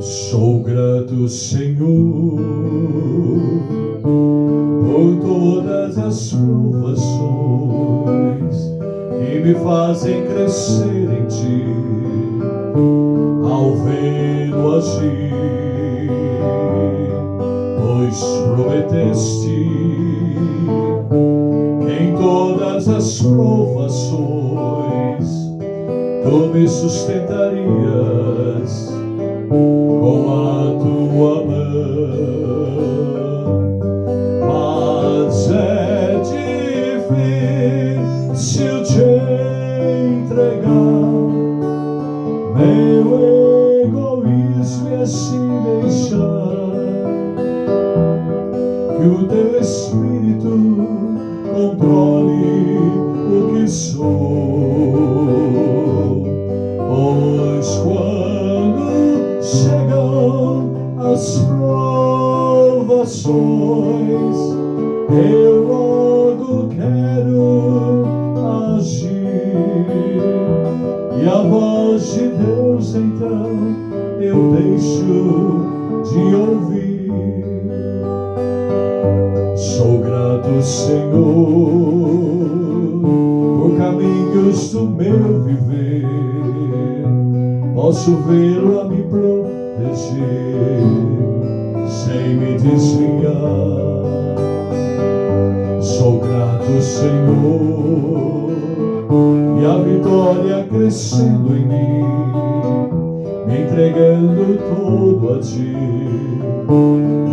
Sou grato, Senhor, por todas as provações que me fazem crescer em Ti, ao vê-lo agir, pois prometeste em todas as provações Tu me sustentarias com a Tua mão. Mas é difícil te entregar meu egoísmo e assim deixar que o Teu Espírito controle o que sou. Pois quando chegam as provações, eu logo quero agir, e a voz de Deus então eu deixo de ouvir. Sou grato, Senhor, por caminhos do meu viver, posso vê-lo a me proteger, sem me desviar. Sou grato, Senhor, e a vitória crescendo em mim, me entregando todo a Ti,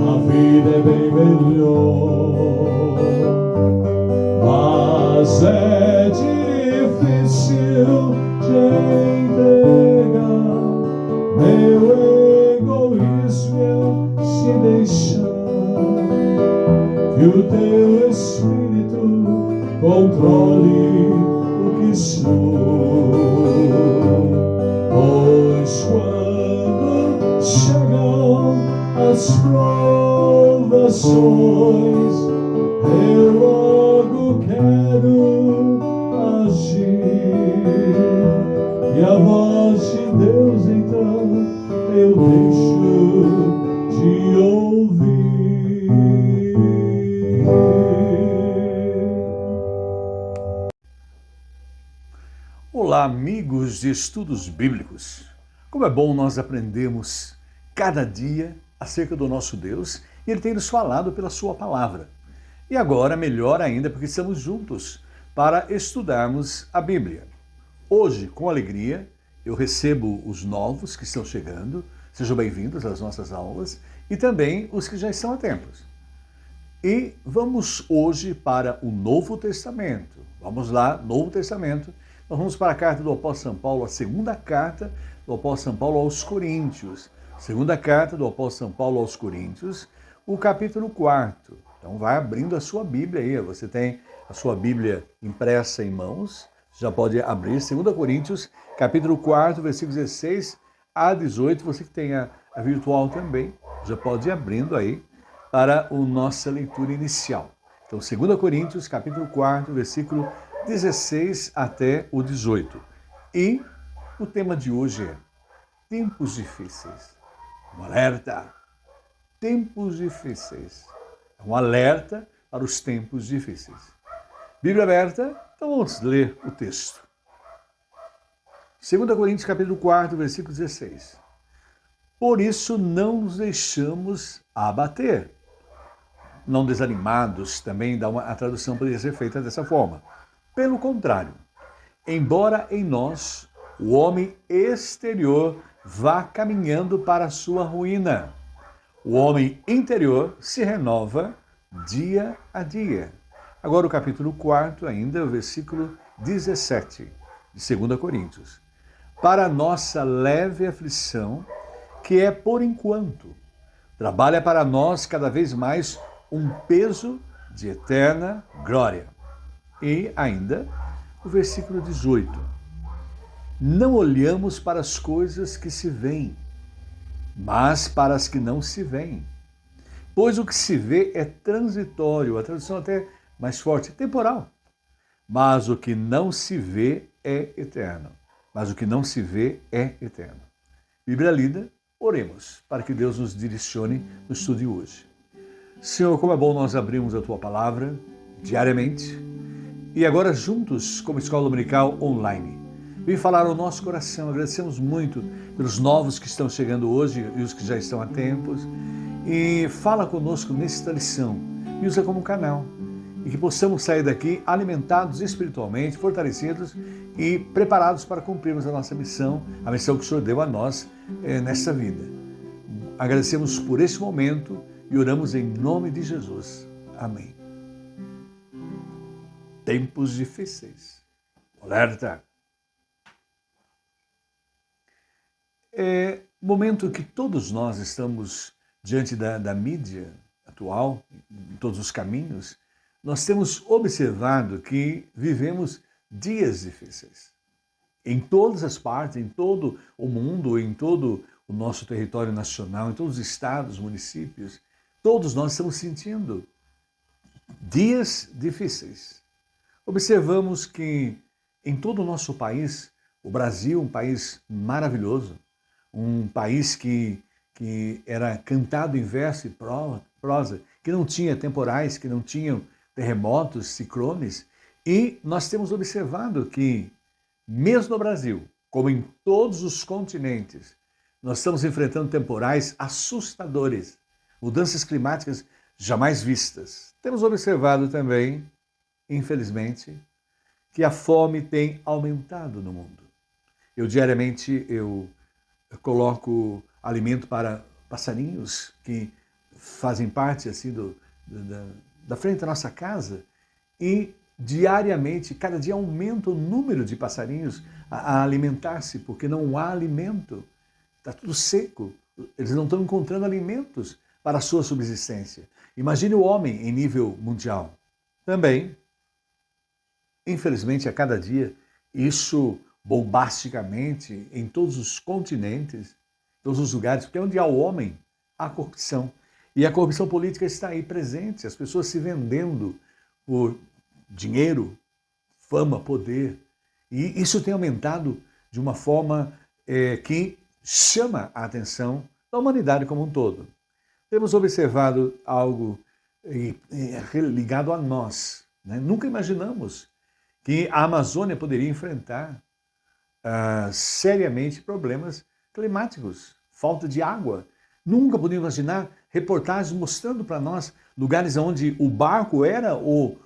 a vida é bem melhor. Mas é difícil te entregar meu egoísmo e se deixar que o Teu Espírito controle o que sou. Pois quando chegam as provações, eu logo quero agir, e a voz de Deus então eu deixo de ouvir. Olá, amigos de estudos bíblicos. Como é bom nós aprendermos cada dia acerca do nosso Deus, e Ele tem nos falado pela Sua palavra. E agora, melhor ainda, porque estamos juntos para estudarmos a Bíblia. Hoje, com alegria, eu recebo os novos que estão chegando. Sejam bem-vindos às nossas aulas, e também os que já estão há tempos. E vamos hoje para o Novo Testamento. Vamos lá, Novo Testamento. Nós vamos para a carta do apóstolo São Paulo, a segunda carta do apóstolo São Paulo aos Coríntios. Segunda carta do apóstolo São Paulo aos Coríntios, o capítulo 4. Então vai abrindo a sua Bíblia aí. Você tem a sua Bíblia impressa em mãos, já pode abrir. 2 Coríntios, capítulo 4, versículos 16 a 18. Você que tem a virtual também, já pode ir abrindo aí para a nossa leitura inicial. Então, 2 Coríntios, capítulo 4, versículo 16 até o 18. E o tema de hoje é tempos difíceis. Um alerta. Tempos difíceis. Um alerta para os tempos difíceis. Bíblia aberta, então vamos ler o texto. 2 Coríntios, capítulo 4, versículo 16. Por isso não nos deixamos abater. Não desanimados, também a tradução poderia ser feita dessa forma. Pelo contrário, embora em nós o homem exterior vá caminhando para a sua ruína, o homem interior se renova dia a dia. Agora o capítulo 4, ainda o versículo 17 de 2 Coríntios. Para a nossa leve aflição, que é por enquanto, trabalha para nós cada vez mais um peso de eterna glória. E ainda o versículo 18. Não olhamos para as coisas que se veem, mas para as que não se veem. Pois o que se vê é transitório, a tradução até mais forte, temporal. Mas o que não se vê é eterno. Mas o que não se vê é eterno. Bíblia lida, Oremos para que Deus nos direcione no estudo de hoje. Senhor, como é bom nós abrirmos a Tua Palavra diariamente e agora juntos como Escola Dominical online. Vem falar ao nosso coração, agradecemos muito pelos novos que estão chegando hoje e os que já estão há tempos. E fala conosco nesta lição, me usa como canal e que possamos sair daqui alimentados espiritualmente, fortalecidos e preparados para cumprirmos a nossa missão, a missão que o Senhor deu a nós nesta vida. Agradecemos por esse momento e oramos em nome de Jesus. Amém. Tempos difíceis. Alerta! É momento que todos nós estamos diante da mídia atual, em todos os caminhos, nós temos observado que vivemos dias difíceis. Em todas as partes, em todo o mundo, em todo o nosso território nacional, em todos os estados, municípios, todos nós estamos sentindo dias difíceis. Observamos que em todo o nosso país, o Brasil, um país maravilhoso, um país que era cantado em verso e prosa, que não tinha temporais, que não tinham terremotos, ciclones, e nós temos observado que, mesmo no Brasil, como em todos os continentes, nós estamos enfrentando temporais assustadores, mudanças climáticas jamais vistas. Temos observado também, infelizmente, que a fome tem aumentado no mundo. Diariamente, eu coloco alimento para passarinhos que fazem parte assim da frente da nossa casa e diariamente, cada dia aumenta o número de passarinhos a alimentar-se, porque não há alimento, está tudo seco, eles não estão encontrando alimentos para a sua subsistência. Imagine o homem em nível mundial. Também, infelizmente, a cada dia, isso bombasticamente em todos os continentes, todos os lugares, porque onde há o homem, há corrupção. E a corrupção política está aí presente, as pessoas se vendendo por dinheiro, fama, poder. E isso tem aumentado de uma forma que chama a atenção da humanidade como um todo. Temos observado algo ligado a nós, né? Nunca imaginamos que a Amazônia poderia enfrentar seriamente problemas climáticos, falta de água. Nunca podíamos imaginar reportagens mostrando para nós lugares onde o barco era o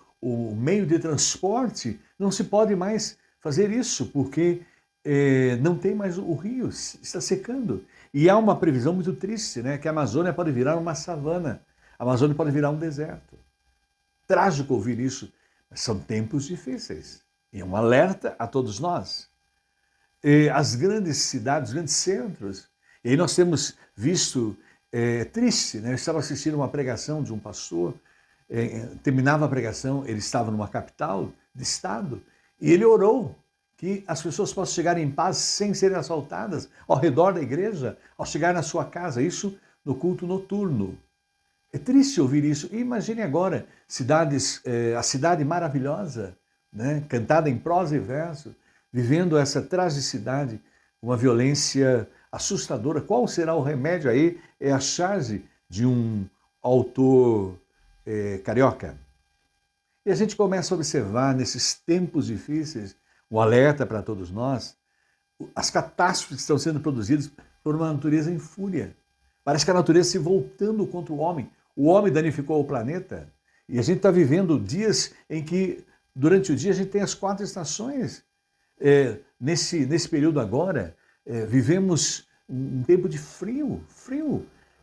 meio de transporte. Não se pode mais fazer isso, porque não tem mais o rio, está secando. E há uma previsão muito triste, né? Que a Amazônia pode virar uma savana, a Amazônia pode virar um deserto. Trágico ouvir isso, mas são tempos difíceis. E é um alerta a todos nós. As grandes cidades, os grandes centros. E aí nós temos visto, triste, né? Eu estava assistindo uma pregação de um pastor, terminava a pregação, ele estava numa capital de estado, e ele orou que as pessoas possam chegar em paz sem serem assaltadas ao redor da igreja, ao chegar na sua casa, isso no culto noturno. É triste ouvir isso. E imagine agora, a cidade maravilhosa, né? Cantada em prosa e verso, vivendo essa tragicidade, uma violência assustadora. Qual será o remédio aí? É a charge de um autor carioca. E a gente começa a observar nesses tempos difíceis, um alerta para todos nós, as catástrofes que estão sendo produzidas por uma natureza em fúria. Parece que a natureza se voltando contra o homem. O homem danificou o planeta e a gente está vivendo dias em que, durante o dia, a gente tem as 4 estações. Nesse período agora, vivemos um tempo de frio,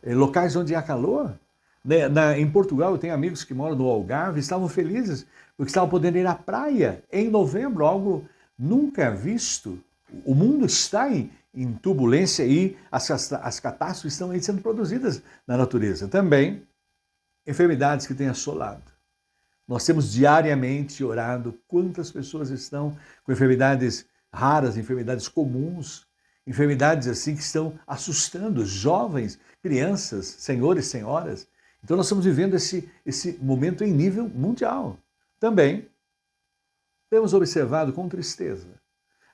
locais onde há calor. Em Portugal, eu tenho amigos que moram no Algarve, estavam felizes porque estavam podendo ir à praia em novembro, algo nunca visto. O mundo está em turbulência e as catástrofes estão aí sendo produzidas na natureza. Também, enfermidades que têm assolado. Nós temos diariamente orado quantas pessoas estão com enfermidades raras, enfermidades comuns, enfermidades assim que estão assustando jovens, crianças, senhores, senhoras. Então nós estamos vivendo esse momento em nível mundial. Também temos observado com tristeza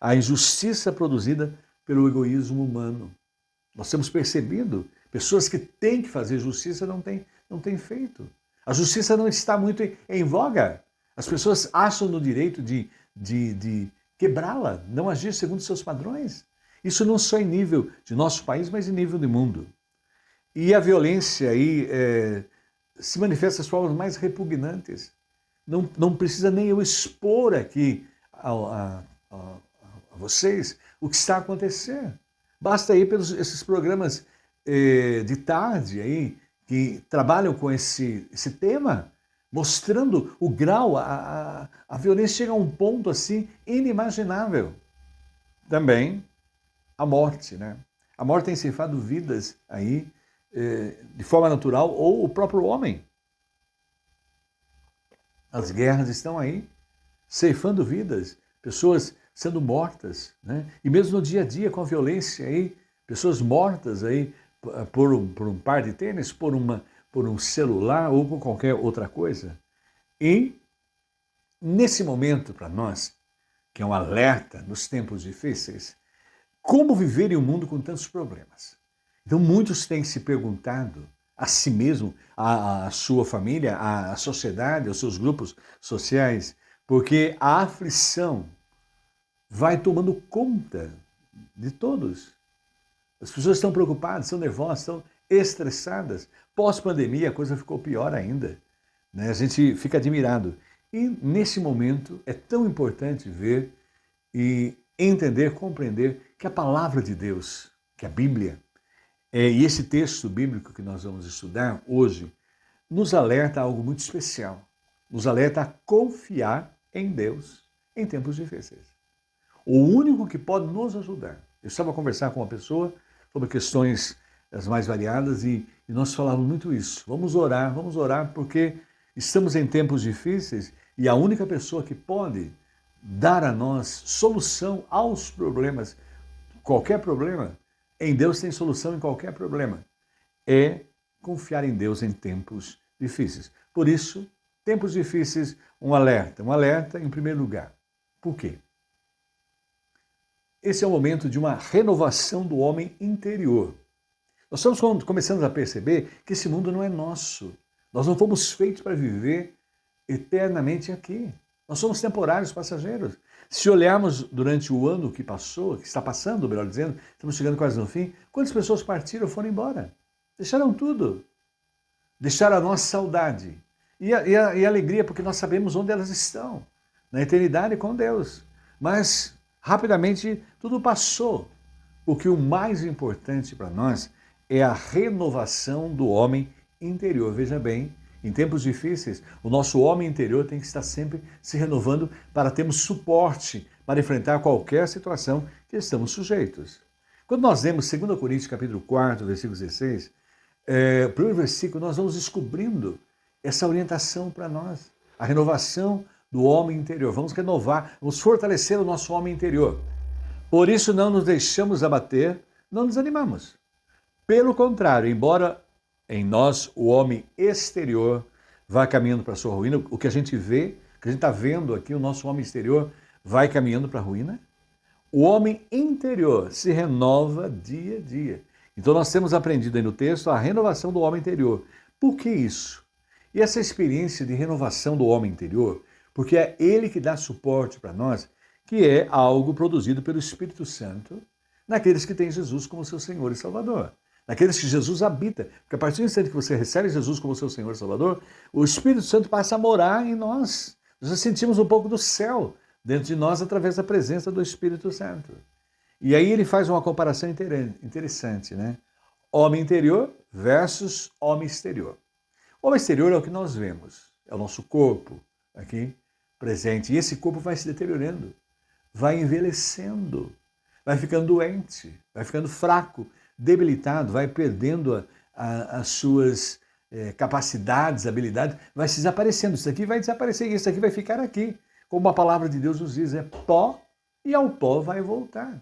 a injustiça produzida pelo egoísmo humano. Nós temos percebido pessoas que têm que fazer justiça não têm feito. A justiça não está muito em voga. As pessoas acham no direito de quebrá-la, não agir segundo seus padrões. Isso não só em nível de nosso país, mas em nível de mundo. E a violência aí se manifesta das formas mais repugnantes. Não precisa nem eu expor aqui a vocês o que está acontecendo. Basta ir pelos esses programas de tarde aí, que trabalham com esse tema, mostrando o grau, a violência chega a um ponto assim inimaginável. Também a morte, né? A morte tem ceifado vidas aí de forma natural, ou o próprio homem. As guerras estão aí ceifando vidas, pessoas sendo mortas, né? E mesmo no dia a dia com a violência aí, pessoas mortas aí por um par de tênis, por um celular ou por qualquer outra coisa. E nesse momento para nós, que é um alerta nos tempos difíceis, como viver em um mundo com tantos problemas? Então muitos têm se perguntado a si mesmo, a sua família, a sociedade, aos seus grupos sociais, porque a aflição vai tomando conta de todos. As pessoas estão preocupadas, estão nervosas, estão estressadas. Pós-pandemia a coisa ficou pior ainda, né? A gente fica admirado. E nesse momento é tão importante ver e entender, compreender que a palavra de Deus, que a Bíblia, e esse texto bíblico que nós vamos estudar hoje, nos alerta a algo muito especial. Nos alerta a confiar em Deus em tempos difíceis. O único que pode nos ajudar. Eu estava a conversar com uma pessoa sobre questões as mais variadas e nós falávamos muito isso. Vamos orar porque estamos em tempos difíceis e a única pessoa que pode dar a nós solução aos problemas, qualquer problema, em Deus tem solução em qualquer problema, é confiar em Deus em tempos difíceis. Por isso, tempos difíceis, um alerta em primeiro lugar. Por quê? Esse é o momento de uma renovação do homem interior. Nós estamos começando a perceber que esse mundo não é nosso. Nós não fomos feitos para viver eternamente aqui. Nós somos temporários, passageiros. Se olharmos durante o ano que passou, que está passando, melhor dizendo, estamos chegando quase no fim, quantas pessoas partiram ou foram embora? Deixaram tudo. Deixaram a nossa saudade e a alegria, porque nós sabemos onde elas estão, na eternidade com Deus. Mas rapidamente tudo passou, porque o mais importante para nós é a renovação do homem interior. Veja bem, em tempos difíceis, o nosso homem interior tem que estar sempre se renovando para termos suporte para enfrentar qualquer situação que estamos sujeitos. Quando nós lemos 2 Coríntios capítulo 4, versículo 16, o primeiro versículo, nós vamos descobrindo essa orientação para nós, a renovação do homem interior. Vamos renovar, vamos fortalecer o nosso homem interior. Por isso não nos deixamos abater, não nos animamos. Pelo contrário, embora em nós o homem exterior vá caminhando para a sua ruína, o que a gente vê, o que a gente está vendo aqui, o nosso homem exterior vai caminhando para a ruína, o homem interior se renova dia a dia. Então nós temos aprendido aí no texto a renovação do homem interior. Por que isso? E essa experiência de renovação do homem interior, porque é ele que dá suporte para nós, que é algo produzido pelo Espírito Santo naqueles que têm Jesus como seu Senhor e Salvador. Naqueles que Jesus habita. Porque a partir do instante que você recebe Jesus como seu Senhor e Salvador, o Espírito Santo passa a morar em nós. Nós sentimos um pouco do céu dentro de nós através da presença do Espírito Santo. E aí ele faz uma comparação interessante, né? Homem interior versus homem exterior. O homem exterior é o que nós vemos, é o nosso corpo aqui presente. E esse corpo vai se deteriorando, vai envelhecendo, vai ficando doente, vai ficando fraco, debilitado, vai perdendo as suas capacidades, habilidades, vai se desaparecendo. Isso aqui vai desaparecer e isso aqui vai ficar aqui. Como a palavra de Deus nos diz, é pó e ao pó vai voltar.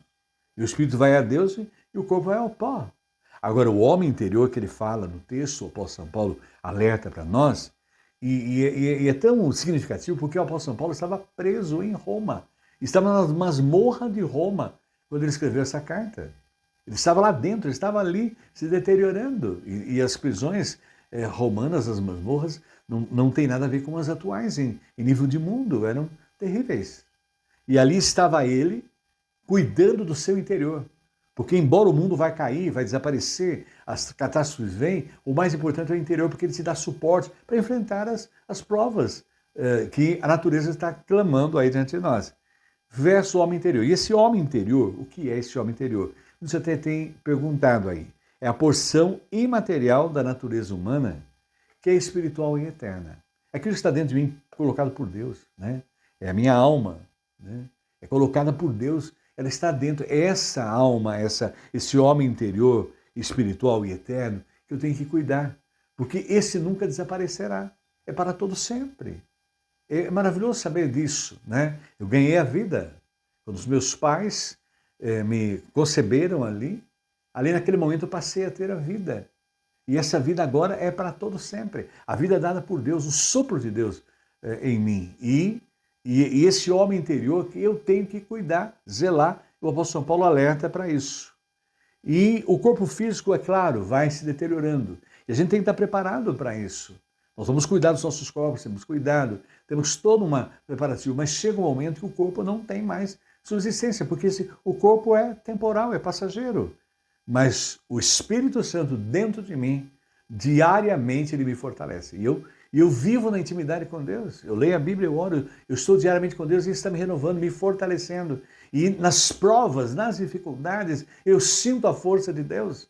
E o espírito vai a Deus e o corpo vai ao pó. Agora, o homem interior que ele fala no texto, o apóstolo São Paulo alerta para nós, e é tão significativo porque o apóstolo São Paulo estava preso em Roma. Estava na masmorra de Roma quando ele escreveu essa carta. Ele estava lá dentro, ele estava ali se deteriorando. E as prisões romanas, as masmorras, não tem nada a ver com as atuais em nível de mundo, eram terríveis. E ali estava ele cuidando do seu interior. Porque embora o mundo vai cair, vai desaparecer, as catástrofes vêm, o mais importante é o interior, porque ele te dá suporte para enfrentar as provas que a natureza está clamando aí diante de nós. Verso homem interior. E esse homem interior, o que é esse homem interior? Você até tem perguntado aí. É a porção imaterial da natureza humana que é espiritual e eterna. Aquilo que está dentro de mim, colocado por Deus, né? É a minha alma, né? É colocada por Deus, ela está dentro. Essa alma, esse homem interior, espiritual e eterno, que eu tenho que cuidar. Porque esse nunca desaparecerá. É para todo sempre. É maravilhoso saber disso, né? Eu ganhei a vida quando os meus pais me conceberam ali naquele momento eu passei a ter a vida. E essa vida agora é para todo sempre. A vida dada por Deus, o sopro de Deus em mim. E esse homem interior que eu tenho que cuidar, zelar, o apóstolo São Paulo alerta para isso. E o corpo físico, é claro, vai se deteriorando. E a gente tem que estar preparado para isso. Nós vamos cuidar dos nossos corpos, temos cuidado, temos toda uma preparativa, mas chega um momento que o corpo não tem mais subsistência, porque o corpo é temporal, é passageiro. Mas o Espírito Santo dentro de mim, diariamente ele me fortalece. E eu vivo na intimidade com Deus. Eu leio a Bíblia, eu oro, eu estou diariamente com Deus e Ele está me renovando, me fortalecendo. E nas provas, nas dificuldades, eu sinto a força de Deus.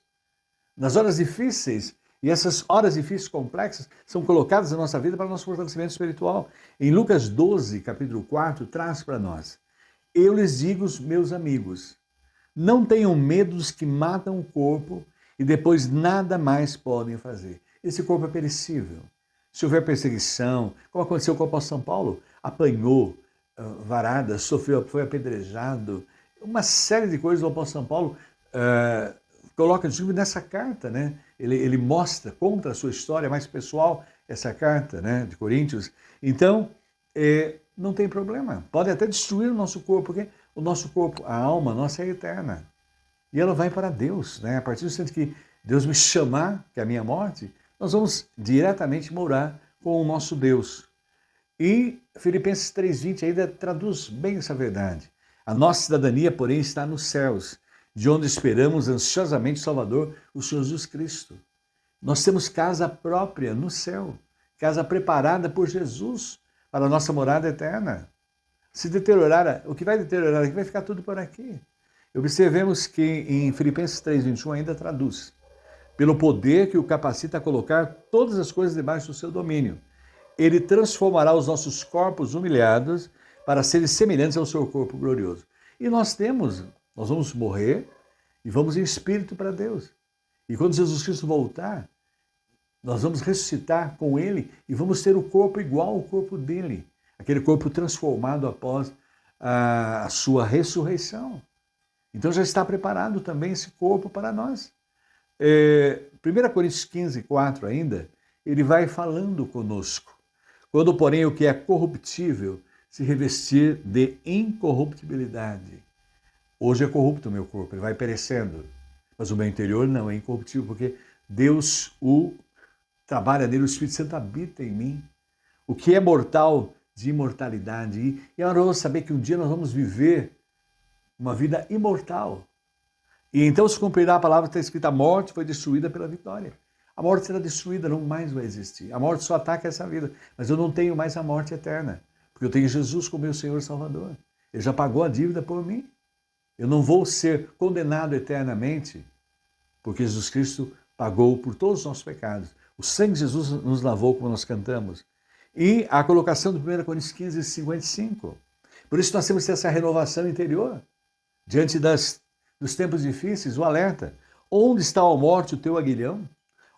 Nas horas difíceis, e essas horas difíceis, complexas, são colocadas na nossa vida para o nosso fortalecimento espiritual. Em Lucas 12, capítulo 4, traz para nós: eu lhes digo, meus amigos, não tenham medo dos que matam o corpo e depois nada mais podem fazer. Esse corpo é perecível. Se houver perseguição, como aconteceu com o apóstolo São Paulo, apanhou varadas, sofreu, foi apedrejado, uma série de coisas o apóstolo São Paulo coloca nessa carta, né? Ele mostra, conta a sua história mais pessoal, essa carta, né, de Coríntios. Então, não tem problema. Pode até destruir o nosso corpo, porque o nosso corpo, a alma nossa é eterna. E ela vai para Deus, né? A partir do instante que Deus me chamar, que é a minha morte, nós vamos diretamente morar com o nosso Deus. E Filipenses 3,20 ainda traduz bem essa verdade. A nossa cidadania, porém, está nos céus, de onde esperamos ansiosamente o Salvador, o Senhor Jesus Cristo. Nós temos casa própria no céu, casa preparada por Jesus para a nossa morada eterna. Se deteriorar, o que vai deteriorar aqui vai ficar tudo por aqui. Observemos que em Filipenses 3,21 ainda traduz: pelo poder que o capacita a colocar todas as coisas debaixo do seu domínio. Ele transformará os nossos corpos humilhados para serem semelhantes ao seu corpo glorioso. E nós vamos morrer e vamos em espírito para Deus. E quando Jesus Cristo voltar, nós vamos ressuscitar com Ele e vamos ter o corpo igual ao corpo dele. Aquele corpo transformado após a sua ressurreição. Então já está preparado também esse corpo para nós. 1 Coríntios 15, 4 ainda, ele vai falando conosco. Quando, porém, o que é corruptível se revestir de incorruptibilidade. Hoje é corrupto o meu corpo, ele vai perecendo. Mas o meu interior não é incorruptível, porque Deus trabalha nele, o Espírito Santo habita em mim. O que é mortal, de imortalidade. E agora vamos saber que um dia nós vamos viver uma vida imortal. E então se cumprirá a palavra que está escrita: a morte foi destruída pela vitória. A morte será destruída, não mais vai existir. A morte só ataca essa vida. Mas eu não tenho mais a morte eterna, porque eu tenho Jesus como meu Senhor e Salvador. Ele já pagou a dívida por mim. Eu não vou ser condenado eternamente, porque Jesus Cristo pagou por todos os nossos pecados. O sangue de Jesus nos lavou, como nós cantamos. E a colocação do 1 Coríntios 15, 55. Por isso nós temos que ter essa renovação interior. Diante dos tempos difíceis, o alerta. Onde está a morte, o teu aguilhão?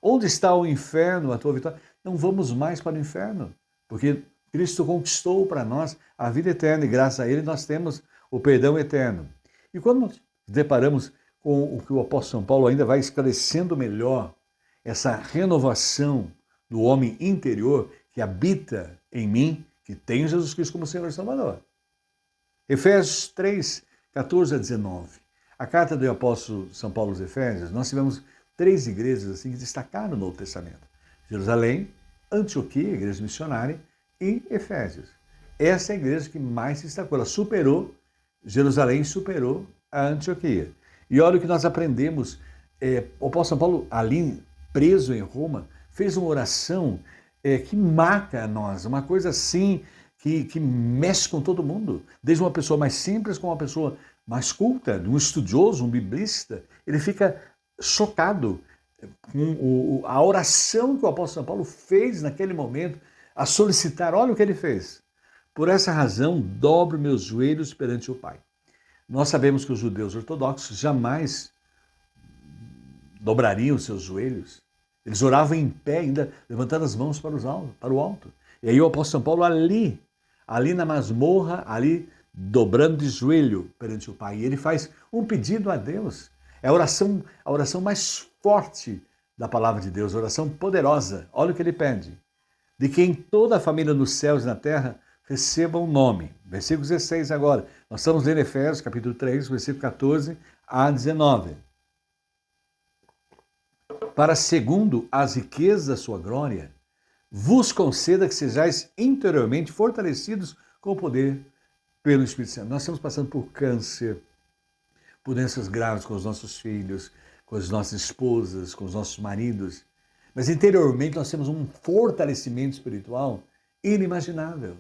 Onde está o inferno, a tua vitória? Não vamos mais para o inferno, porque Cristo conquistou para nós a vida eterna e graças a Ele nós temos o perdão eterno. E quando nós deparamos com o que o apóstolo São Paulo ainda vai esclarecendo melhor, essa renovação do homem interior que habita em mim, que tem Jesus Cristo como Senhor e Salvador. Efésios 3, 14 a 19. a carta do apóstolo São Paulo aos Efésios, nós tivemos 3 igrejas assim que destacaram no Novo Testamento: Jerusalém, Antioquia, igreja missionária, e Efésios. Essa é a igreja que mais se destacou. Ela superou, Jerusalém superou a Antioquia. E olha o que nós aprendemos. O apóstolo São Paulo, ali preso em Roma, fez uma oração que marca a nós, uma coisa assim que mexe com todo mundo, desde uma pessoa mais simples com uma pessoa mais culta, um estudioso, um biblista. Ele fica chocado com a oração que o apóstolo São Paulo fez naquele momento, a solicitar. Olha o que ele fez: por essa razão, dobro meus joelhos perante o Pai. Nós sabemos que os judeus ortodoxos jamais dobrariam seus joelhos. Eles oravam em pé, ainda levantando as mãos para o alto. E aí o apóstolo São Paulo ali na masmorra, ali dobrando de joelho perante o Pai. E ele faz um pedido a Deus. É a oração mais forte da palavra de Deus, a oração poderosa. Olha o que ele pede: de quem toda a família nos céus e na terra receba um nome. Versículo 16 agora. Nós estamos lendo Efésios, capítulo 3, versículo 14 a 19. Para, segundo as riquezas da sua glória, vos conceda que sejais interiormente fortalecidos com o poder pelo Espírito Santo. Nós estamos passando por câncer, por doenças graves com os nossos filhos, com as nossas esposas, com os nossos maridos. Mas interiormente nós temos um fortalecimento espiritual inimaginável.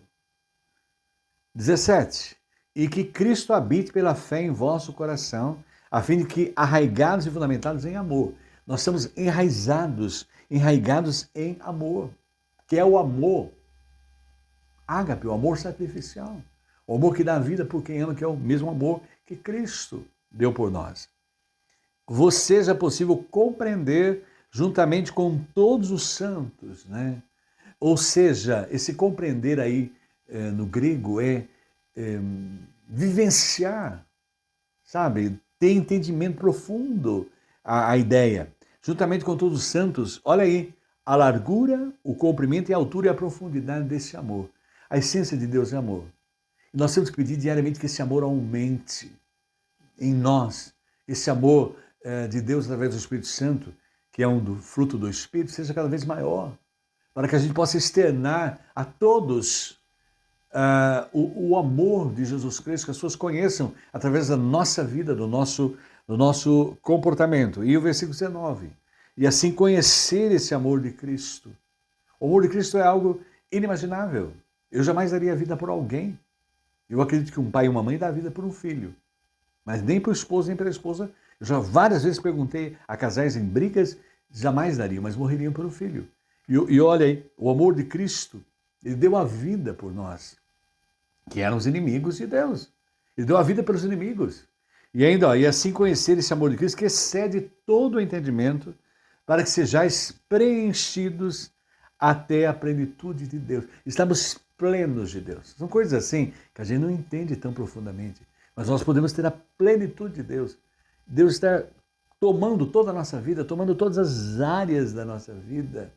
17. E que Cristo habite pela fé em vosso coração, a fim de que, arraigados e fundamentados em amor, nós estamos enraizados em amor, que é o amor ágape, o amor sacrificial, o amor que dá vida por quem ama, que é o mesmo amor que Cristo deu por nós. Vos seja possível compreender juntamente com todos os santos, né? Ou seja, esse compreender aí no grego é vivenciar, sabe? Ter entendimento profundo a ideia. Juntamente com todos os santos, olha aí, a largura, o comprimento e a altura e a profundidade desse amor. A essência de Deus é amor. E nós temos que pedir diariamente que esse amor aumente em nós. Esse amor de Deus através do Espírito Santo, que é do fruto do Espírito, seja cada vez maior, para que a gente possa externar a todos o amor de Jesus Cristo, que as pessoas conheçam através da nossa vida, do nosso comportamento. E o versículo 19, e assim conhecer esse amor de Cristo. O amor de Cristo é algo inimaginável. Eu jamais daria a vida por alguém. Eu acredito que um pai e uma mãe dá a vida por um filho, mas nem para o esposo, nem pela esposa. Eu já várias vezes perguntei a casais em brigas, jamais dariam, mas morreriam pelo filho. E olha aí, o amor de Cristo, ele deu a vida por nós, que eram os inimigos de Deus. Ele deu a vida pelos inimigos. E ainda, e assim conhecer esse amor de Cristo que excede todo o entendimento, para que sejais preenchidos até a plenitude de Deus. Estamos plenos de Deus. São coisas assim que a gente não entende tão profundamente, mas nós podemos ter a plenitude de Deus. Deus está tomando toda a nossa vida, tomando todas as áreas da nossa vida.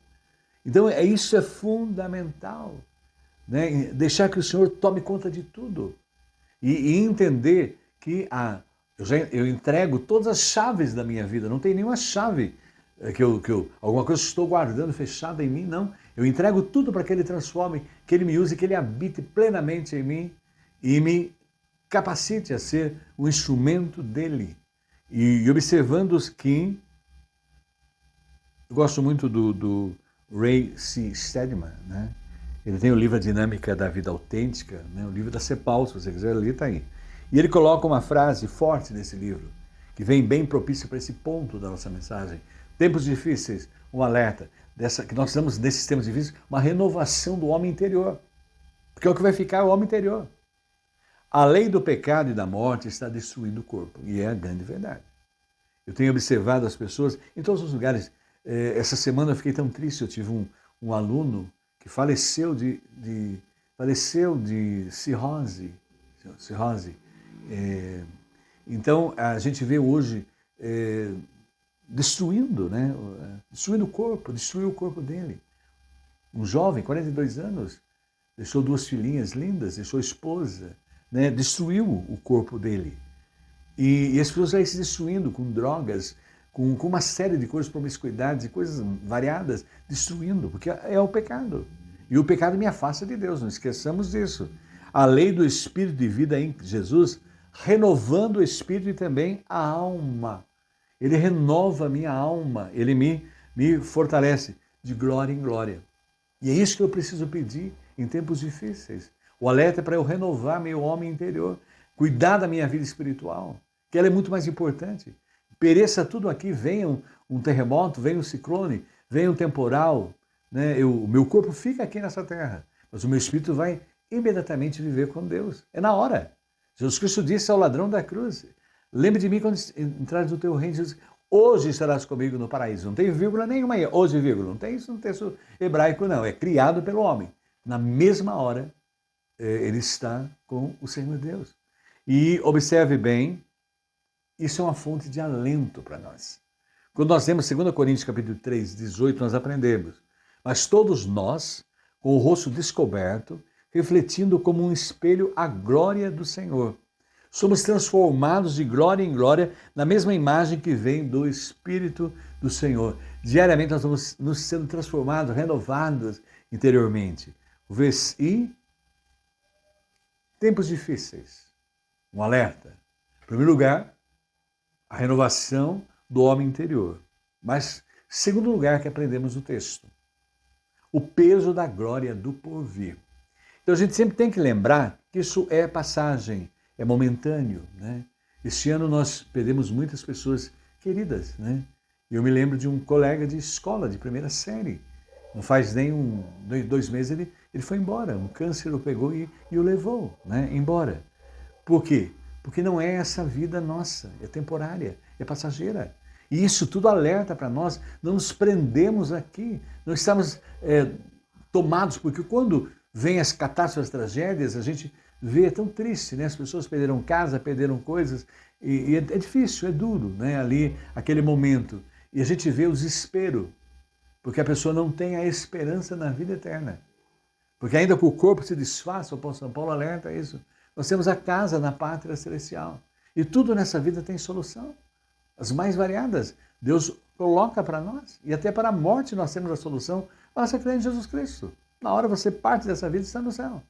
Então, isso é fundamental, né? Deixar que o Senhor tome conta de tudo e entender que eu entrego todas as chaves da minha vida, não tem nenhuma chave alguma coisa estou guardando fechada em mim, não. Eu entrego tudo para que Ele transforme, que Ele me use, que Ele habite plenamente em mim e me capacite a ser um instrumento dEle. E observando que eu gosto muito do Ray C. Stedman, né? Ele tem o livro A Dinâmica da Vida Autêntica, né? O livro da CEPAL, se você quiser ler, está aí. E ele coloca uma frase forte nesse livro, que vem bem propício para esse ponto da nossa mensagem. Tempos difíceis, um alerta, que nós precisamos, nesses tempos difíceis, uma renovação do homem interior. Porque é o que vai ficar é o homem interior. A lei do pecado e da morte está destruindo o corpo, e é a grande verdade. Eu tenho observado as pessoas em todos os lugares. Essa semana eu fiquei tão triste, eu tive um aluno que faleceu de cirrose. Então, a gente vê hoje destruindo, né? Destruindo o corpo, destruiu o corpo dele. Um jovem, 42 anos, deixou 2 filhinhas lindas, deixou esposa, né? Destruiu o corpo dele. E as pessoas vão se destruindo com drogas, com uma série de coisas, promiscuidades e coisas variadas, destruindo, porque é o pecado. E o pecado me afasta de Deus, não esqueçamos disso. A lei do Espírito de vida em Jesus, renovando o Espírito e também a alma. Ele renova a minha alma, ele me fortalece de glória em glória. E é isso que eu preciso pedir em tempos difíceis. O alerta é para eu renovar meu homem interior, cuidar da minha vida espiritual, que ela é muito mais importante. Pereça tudo aqui, venha um terremoto, venha um ciclone, venha um temporal, né? O meu corpo fica aqui nessa terra, mas o meu espírito vai imediatamente viver com Deus. É na hora. Jesus Cristo disse ao ladrão da cruz, lembre de mim quando entrares no teu reino. Jesus, hoje estarás comigo no paraíso. Não tem vírgula nenhuma aí. Hoje, vírgula. Não tem isso no texto hebraico, não. É criado pelo homem. Na mesma hora, ele está com o Senhor Deus. E observe bem, isso é uma fonte de alento para nós. Quando nós lemos 2 Coríntios capítulo 3, 18, nós aprendemos. Mas todos nós, com o rosto descoberto, refletindo como um espelho a glória do Senhor, somos transformados de glória em glória na mesma imagem que vem do Espírito do Senhor. Diariamente nós vamos nos sendo transformados, renovados interiormente. E tempos difíceis. Um alerta. Em primeiro lugar, a renovação do homem interior. Mas, segundo lugar que aprendemos no texto, o peso da glória do porvir. Então a gente sempre tem que lembrar que isso é passagem, é momentâneo, né? Este ano nós perdemos muitas pessoas queridas, né? Eu me lembro de um colega de escola, de primeira série. Não faz nem 2 meses ele foi embora. Um câncer o pegou e o levou, né, embora. Por quê? Porque não é essa vida nossa, é temporária, é passageira. E isso tudo alerta para nós, não nos prendemos aqui, não estamos tomados, porque quando vem as catástrofes, as tragédias, a gente vê, é tão triste, né? As pessoas perderam casa, perderam coisas, e é difícil, é duro, né? Ali, aquele momento. E a gente vê o desespero, porque a pessoa não tem a esperança na vida eterna. Porque ainda que o corpo se desfaça, o apóstolo São Paulo alerta isso, nós temos a casa na pátria celestial. E tudo nessa vida tem solução. As mais variadas, Deus coloca para nós. E até para a morte nós temos a solução. Basta crer em Jesus Cristo. Na hora você parte dessa vida e está no céu.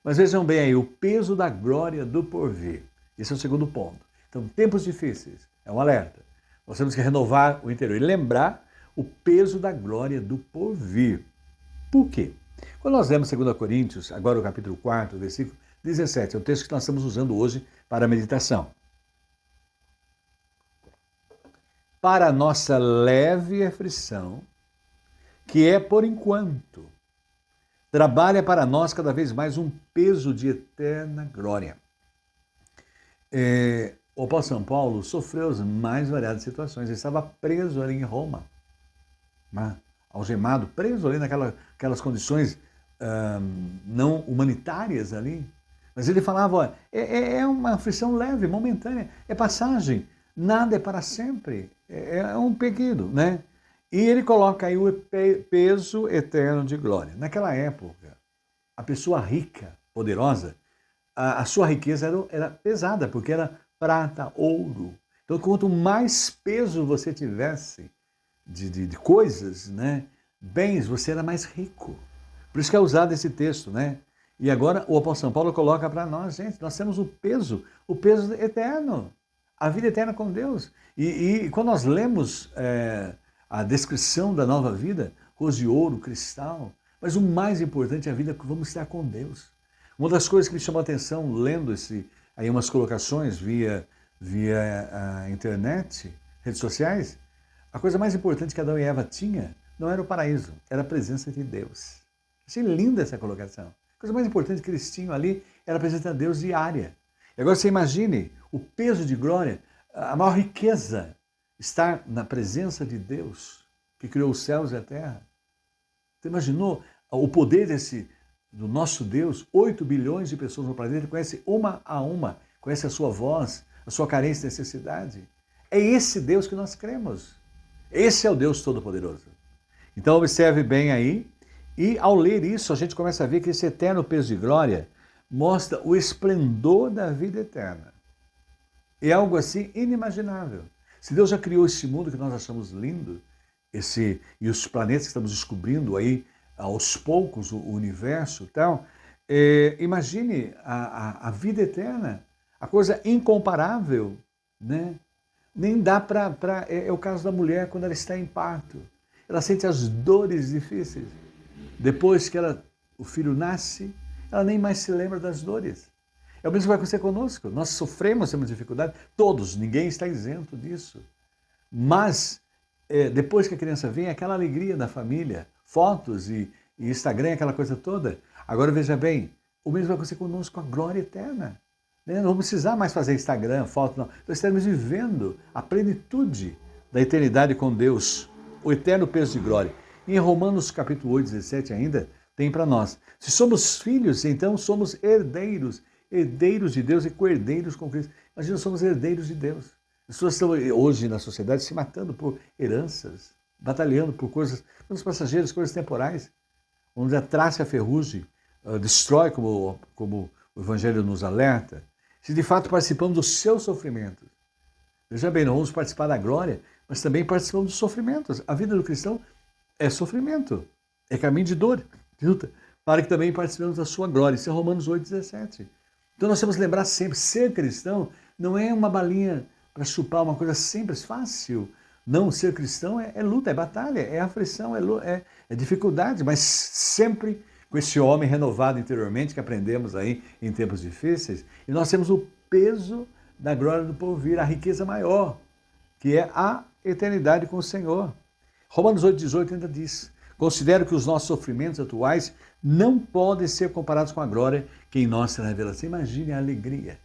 Mas vejam bem aí, o peso da glória do porvir. Esse é o segundo ponto. Então, tempos difíceis, é um alerta. Nós temos que renovar o interior e lembrar o peso da glória do porvir. Por quê? Quando nós lemos 2 Coríntios, agora o capítulo 4, versículo 17, é o texto que nós estamos usando hoje para a meditação. Para a nossa leve aflição, que é por enquanto, trabalha para nós cada vez mais um peso de eterna glória. O apóstolo São Paulo sofreu as mais variadas situações. Ele estava preso ali em Roma, algemado, preso ali naquelas condições não humanitárias ali. Mas ele falava, é uma aflição leve, momentânea, é passagem, nada é para sempre, é um pequeno, né? E ele coloca aí o peso eterno de glória. Naquela época, a pessoa rica, poderosa, a sua riqueza era pesada, porque era prata, ouro. Então, quanto mais peso você tivesse de coisas, né, bens, você era mais rico. Por isso que é usado esse texto, né? E agora o apóstolo São Paulo coloca para nós, gente, nós temos o peso eterno, a vida eterna com Deus. E quando nós lemos a descrição da nova vida, rosa de ouro, cristal, mas o mais importante é a vida que vamos estar com Deus. Uma das coisas que me chamou a atenção, lendo aí umas colocações via a internet, redes sociais, a coisa mais importante que Adão e Eva tinham não era o paraíso, era a presença de Deus. Achei linda essa colocação. A coisa mais importante que eles tinham ali era a presença de Deus diária. E agora você imagine o peso de glória, a maior riqueza, estar na presença de Deus, que criou os céus e a terra. Você imaginou o poder do nosso Deus? 8 bilhões de pessoas no planeta conhecem uma a uma, conhecem a sua voz, a sua carência e necessidade. É esse Deus que nós cremos. Esse é o Deus Todo-Poderoso. Então observe bem aí, e ao ler isso a gente começa a ver que esse eterno peso de glória mostra o esplendor da vida eterna. É algo assim inimaginável. Se Deus já criou esse mundo que nós achamos lindo, e os planetas que estamos descobrindo aí aos poucos, o universo e tal, imagine a vida eterna, a coisa incomparável, né? Nem dá para... É o caso da mulher quando ela está em parto. Ela sente as dores difíceis. Depois que o filho nasce, ela nem mais se lembra das dores. É o mesmo que vai acontecer conosco. Nós sofremos, temos dificuldade, todos, ninguém está isento disso. Mas, depois que a criança vem, aquela alegria da família, fotos e Instagram, aquela coisa toda. Agora veja bem, o mesmo vai acontecer conosco, a glória eterna. Né? Não vamos precisar mais fazer Instagram, foto, não. Nós estaremos vivendo a plenitude da eternidade com Deus, o eterno peso de glória. E em Romanos capítulo 8, 17 ainda, tem para nós. Se somos filhos, então somos herdeiros, herdeiros de Deus e co-herdeiros com Cristo. Imagina, somos herdeiros de Deus. As pessoas estão hoje na sociedade se matando por heranças, batalhando por coisas passageiras, coisas temporais, onde a traça e a ferrugem destrói, como o Evangelho nos alerta. Se de fato participamos dos seus sofrimentos, veja bem, não vamos participar da glória, mas também participamos dos sofrimentos. A vida do cristão é sofrimento, é caminho de dor, de luta, para que também participemos da sua glória. Isso é Romanos 8, 17. Então nós temos que lembrar sempre, ser cristão não é uma balinha para chupar, uma coisa simples, fácil. Não, ser cristão é luta, é batalha, é aflição, é dificuldade, mas sempre com esse homem renovado interiormente que aprendemos aí em tempos difíceis. E nós temos o peso da glória do porvir, a riqueza maior, que é a eternidade com o Senhor. Romanos 8, 18 ainda diz: considero que os nossos sofrimentos atuais não podem ser comparados com a glória que em nós será revelada. Você imagine a alegria.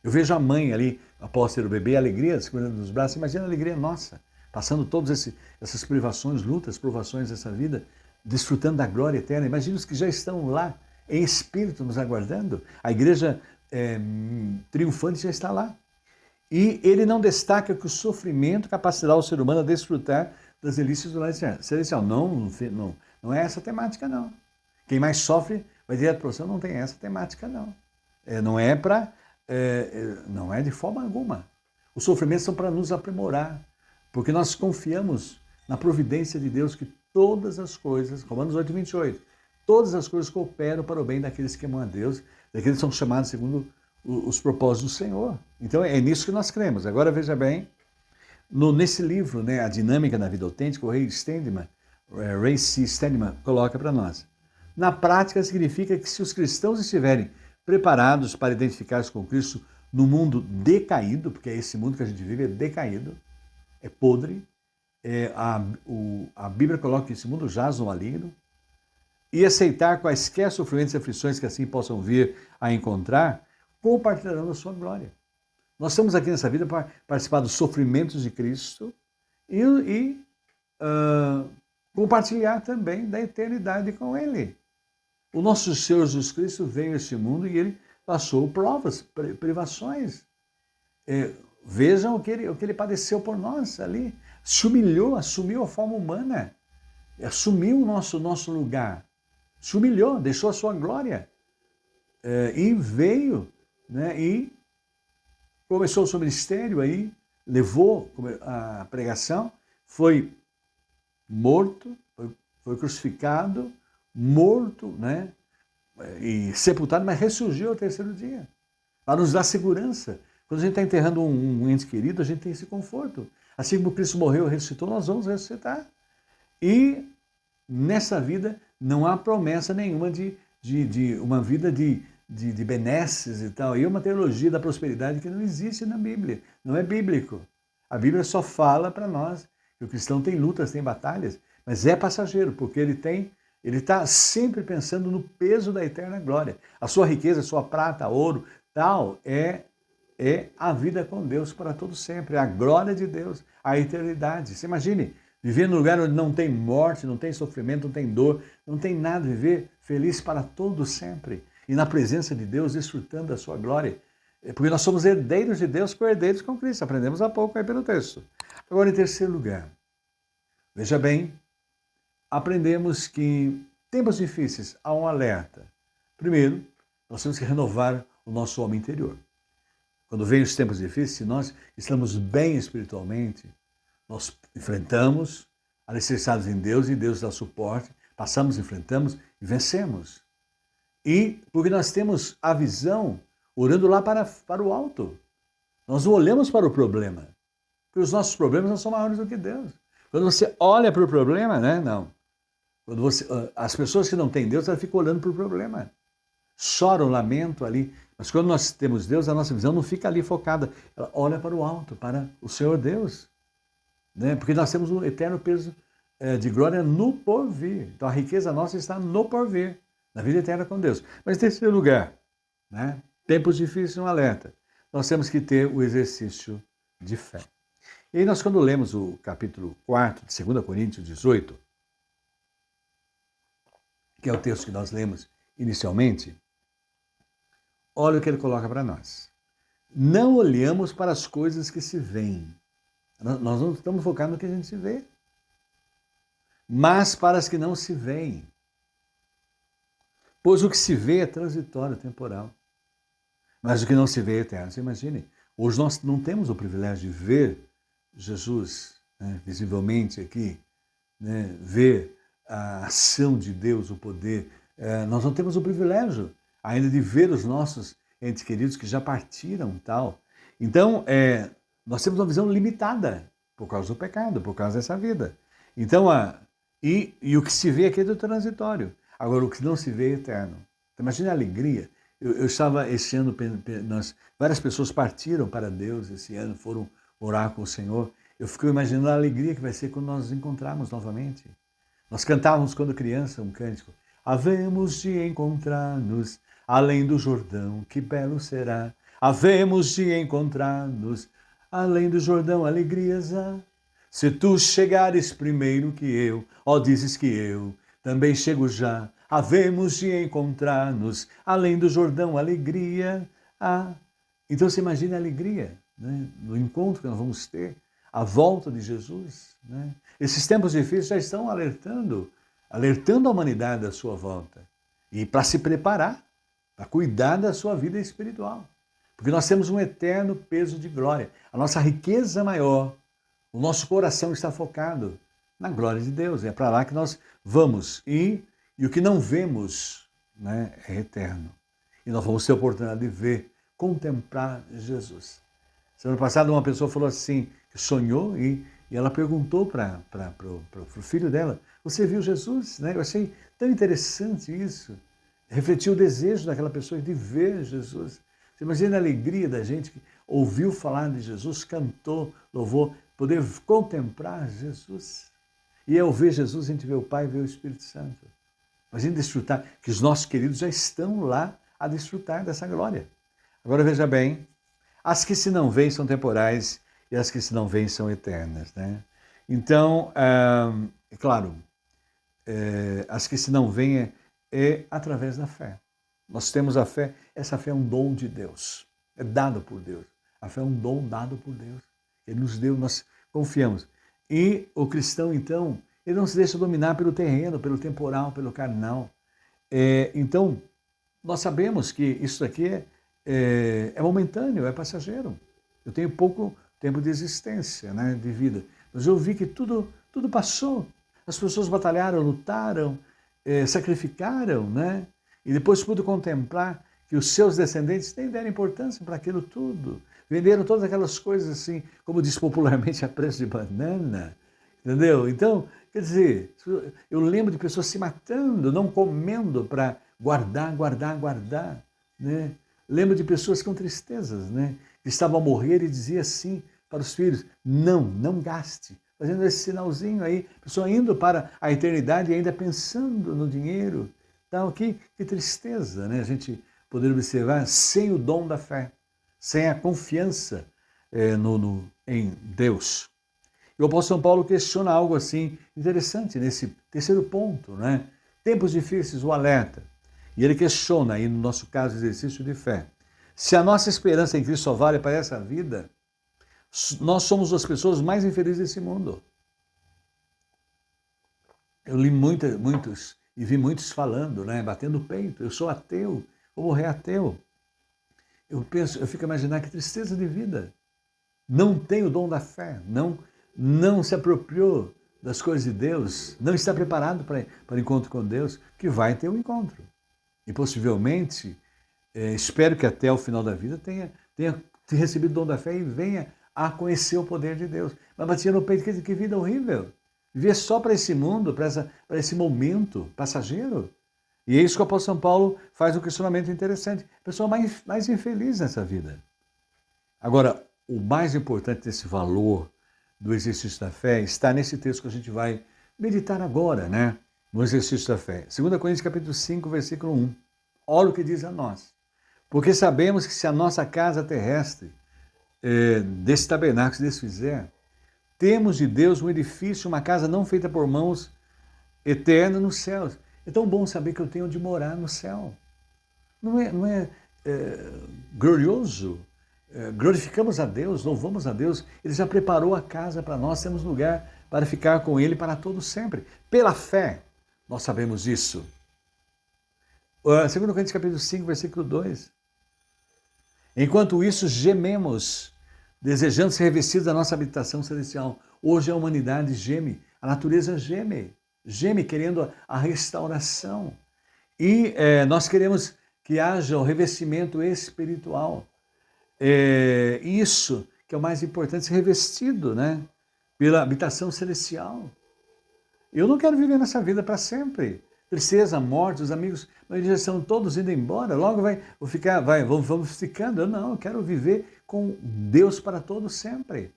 Eu vejo a mãe ali, após ter o bebê, a alegria segurando nos braços. Imagina a alegria nossa, passando todas essas privações, lutas, provações dessa vida, desfrutando da glória eterna. Imagina os que já estão lá, em espírito, nos aguardando. A igreja triunfante já está lá. E ele não destaca que o sofrimento capacitará o ser humano a desfrutar das delícias do lar celestial. Não é essa a temática, não. Quem mais sofre vai direto para o céu, não tem essa temática, não. Não é de forma alguma. Os sofrimentos são para nos aprimorar, porque nós confiamos na providência de Deus que todas as coisas, Romanos 8, 28, todas as coisas cooperam para o bem daqueles que amam a Deus, daqueles que são chamados segundo os propósitos do Senhor. Então é nisso que nós cremos. Agora veja bem, nesse livro, né, A Dinâmica da Vida Autêntica, o Ray C. Stedman coloca para nós. Na prática significa que se os cristãos estiverem preparados para identificar-se com Cristo no mundo decaído, porque é esse mundo que a gente vive, é decaído, é podre, a Bíblia coloca que esse mundo jaz no maligno, e aceitar quaisquer sofrimentos e aflições que assim possam vir a encontrar, compartilharão da sua glória. Nós estamos aqui nessa vida para participar dos sofrimentos de Cristo e compartilhar também da eternidade com Ele. O nosso Senhor Jesus Cristo veio a este mundo e Ele passou provas, privações. Vejam o que ele padeceu por nós ali. Se humilhou, assumiu a forma humana, assumiu o nosso lugar, se humilhou, deixou a sua glória e veio, né, e começou o seu ministério aí, levou a pregação, foi morto, foi crucificado, morto, né, e sepultado, mas ressurgiu ao terceiro dia, para nos dar segurança. Quando a gente está enterrando um ente querido, a gente tem esse conforto. Assim como Cristo morreu e ressuscitou, nós vamos ressuscitar. E nessa vida não há promessa nenhuma de uma vida de benesses e tal. E é uma teologia da prosperidade que não existe na Bíblia. Não é bíblico. A Bíblia só fala para nós que o cristão tem lutas, tem batalhas, mas é passageiro, porque ele está sempre pensando no peso da eterna glória. A sua riqueza, a sua prata, ouro, tal, é a vida com Deus para todo sempre, a glória de Deus, a eternidade. Você imagine viver num lugar onde não tem morte, não tem sofrimento, não tem dor, não tem nada, viver feliz para todo sempre e na presença de Deus, desfrutando da sua glória, porque nós somos herdeiros de Deus, co-herdeiros com Cristo, aprendemos há pouco aí pelo texto. Agora, em terceiro lugar, veja bem, aprendemos que em tempos difíceis há um alerta. Primeiro, nós temos que renovar o nosso homem interior. quando vem os tempos difíceis, se nós estamos bem espiritualmente, nós enfrentamos, alicerçados em Deus, e Deus dá suporte, passamos, enfrentamos e vencemos. E porque nós temos a visão, orando lá para o alto. Nós não olhamos para o problema, porque os nossos problemas não são maiores do que Deus. Quando você olha para o problema, né? Não. As pessoas que não têm Deus, elas ficam olhando para o problema. Choram, lamento ali. Mas quando nós temos Deus, a nossa visão não fica ali focada. Ela olha para o alto, para o Senhor Deus. Né? Porque nós temos um eterno peso de glória no porvir. Então a riqueza nossa está no porvir, na vida eterna com Deus. Mas em terceiro lugar, né? Tempos difíceis, um alerta. Nós temos que ter o exercício de fé. E aí nós, quando lemos o capítulo 4 de 2 Coríntios 18, que é o texto que nós lemos inicialmente, olha o que ele coloca para nós. Não olhamos para as coisas que se veem. Nós não estamos focados no que a gente se vê, mas para as que não se veem. Pois o que se vê é transitório, temporal. Mas o que não se vê é eterno. Você imagine, hoje nós não temos o privilégio de ver Jesus, né, visivelmente aqui, né, ver a ação de Deus, o poder. Nós não temos o privilégio ainda de ver os nossos entes queridos que já partiram, tal. Então, nós temos uma visão limitada por causa do pecado, por causa dessa vida. Então, e o que se vê aqui é do transitório. Agora, o que não se vê é eterno. Imagina a alegria. Eu estava esse ano, várias pessoas partiram para Deus esse ano, foram orar com o Senhor. Eu fico imaginando a alegria que vai ser quando nós nos encontrarmos novamente. Nós cantávamos quando criança um cântico. Havemos de encontrar-nos além do Jordão, que belo será. Havemos de encontrar-nos além do Jordão, alegrias há. Se tu chegares primeiro que eu, ó, dizes que eu também chego já. Havemos de encontrar-nos além do Jordão, alegria há. Então você imagina a alegria, né, no encontro que nós vamos ter, a volta de Jesus. Né? Esses tempos difíceis já estão alertando a humanidade da sua volta. E para se preparar, para cuidar da sua vida espiritual. Porque nós temos um eterno peso de glória. A nossa riqueza maior, o nosso coração está focado na glória de Deus. É para lá que nós vamos. E o que não vemos, né, é eterno. E nós vamos ter a oportunidade de ver, contemplar Jesus. Semana passada uma pessoa falou assim, que sonhou e ela perguntou para o filho dela, você viu Jesus? Né? Eu achei tão interessante isso. Refletiu o desejo daquela pessoa de ver Jesus. Você imagina a alegria da gente que ouviu falar de Jesus, cantou, louvou, poder contemplar Jesus. E ao ver Jesus, a gente vê o Pai e vê o Espírito Santo. Imagina desfrutar, que os nossos queridos já estão lá a desfrutar dessa glória. Agora veja bem, as que se não veem são temporais e as que se não veem são eternas. Né? Então, é claro, as que se não veem é através da fé. Nós temos a fé, essa fé é um dom de Deus, é dado por Deus. A fé é um dom dado por Deus. Ele nos deu, nós confiamos. E o cristão, então, ele não se deixa dominar pelo terreno, pelo temporal, pelo carnal. Então, nós sabemos que isso aqui é momentâneo, é passageiro. Eu tenho pouco tempo de existência, né, de vida. Mas eu vi que tudo passou. As pessoas batalharam, lutaram, sacrificaram, né? E depois pude contemplar que os seus descendentes nem deram importância para aquilo tudo. Venderam todas aquelas coisas assim, como diz popularmente, a preço de banana. Entendeu? Então, quer dizer, eu lembro de pessoas se matando, não comendo para guardar. Né? Lembro de pessoas com tristezas, né? Que estavam a morrer e dizia assim para os filhos, não gaste. Fazendo esse sinalzinho aí, a pessoa indo para a eternidade e ainda pensando no dinheiro. Então, que tristeza, né? A gente poder observar sem o dom da fé, sem a confiança em Deus. E o apóstolo São Paulo questiona algo assim interessante nesse terceiro ponto, né? Tempos difíceis, o alerta. E ele questiona, aí no nosso caso, exercício de fé. Se a nossa esperança em Cristo só vale para essa vida, nós somos as pessoas mais infelizes desse mundo. Eu li muitos e vi muitos falando, né, batendo o peito, eu sou ateu, vou morrer ateu. eu fico a imaginar que tristeza de vida. Não tem o dom da fé, não se apropriou das coisas de Deus, não está preparado para o encontro com Deus, que vai ter um encontro. E possivelmente, espero que até o final da vida tenha recebido o dom da fé e venha a conhecer o poder de Deus. Mas batia no peito, que vida horrível. Viver só para esse mundo, para esse momento passageiro. E é isso que o apóstolo São Paulo faz um questionamento interessante. A pessoa mais infeliz nessa vida. Agora, o mais importante desse valor do exercício da fé está nesse texto que a gente vai meditar agora, né? No exercício da fé. 2 Coríntios capítulo 5, versículo 1. Olha o que diz a nós. Porque sabemos que se a nossa casa terrestre desse tabernáculo se desfizer, temos de Deus um edifício, uma casa não feita por mãos, eterna nos céus. É tão bom saber que eu tenho onde morar no céu. Não é glorioso? Glorificamos a Deus, louvamos a Deus. Ele já preparou a casa para nós, temos lugar para ficar com Ele para todo sempre. Pela fé, nós sabemos isso. 2 Coríntios capítulo 5, versículo 2. Enquanto isso, gememos, desejando ser revestidos da nossa habitação celestial. Hoje a humanidade geme, a natureza geme querendo a restauração. E nós queremos que haja o revestimento espiritual. Isso que é o mais importante, ser revestido, né, pela habitação celestial. Eu não quero viver nessa vida para sempre. Tristeza, morte, os amigos já estão todos indo embora, logo vamos ficando. Eu quero viver com Deus para todo sempre.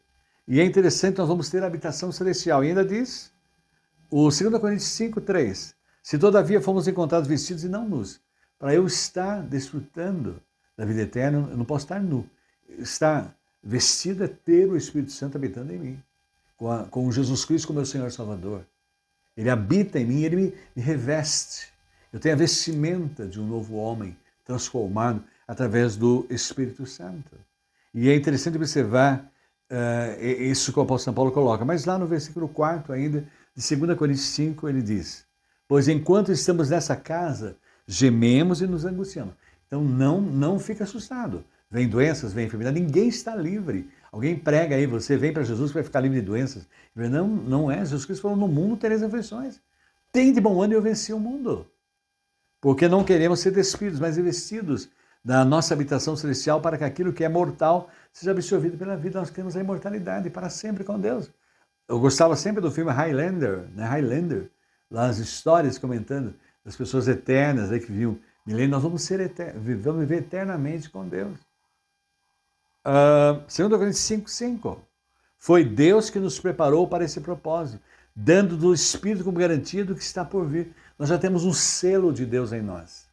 E é interessante, nós vamos ter a habitação celestial. E ainda diz, o 2 Coríntios 5, 3, se todavia fomos encontrados vestidos e não nus, para eu estar desfrutando da vida eterna, eu não posso estar nu. Estar vestido é ter o Espírito Santo habitando em mim, com Jesus Cristo como meu Senhor e Salvador. Ele habita em mim, ele me reveste. Eu tenho a vestimenta de um novo homem transformado através do Espírito Santo. E é interessante observar isso que o apóstolo São Paulo coloca. Mas lá no versículo 4 ainda, de 2 Coríntios 5, ele diz, pois enquanto estamos nessa casa, gememos e nos angustiamos. Então não fica assustado. Vem doenças, vem enfermidade, ninguém está livre. Alguém prega aí, você vem para Jesus que vai ficar livre de doenças. Não é. Jesus Cristo falou, no mundo tereis aflições. Tem de bom ânimo, eu venci o mundo. Porque não queremos ser despidos, mas revestidos da nossa habitação celestial para que aquilo que é mortal seja absorvido pela vida. Nós queremos a imortalidade para sempre com Deus. Eu gostava sempre do filme Highlander, né? Highlander, lá as histórias comentando das pessoas eternas que viviam milênios. Nós vamos vamos viver eternamente com Deus. 2 Coríntios 5, 5. Foi Deus que nos preparou para esse propósito, dando do Espírito como garantia do que está por vir. Nós já temos um selo de Deus em nós.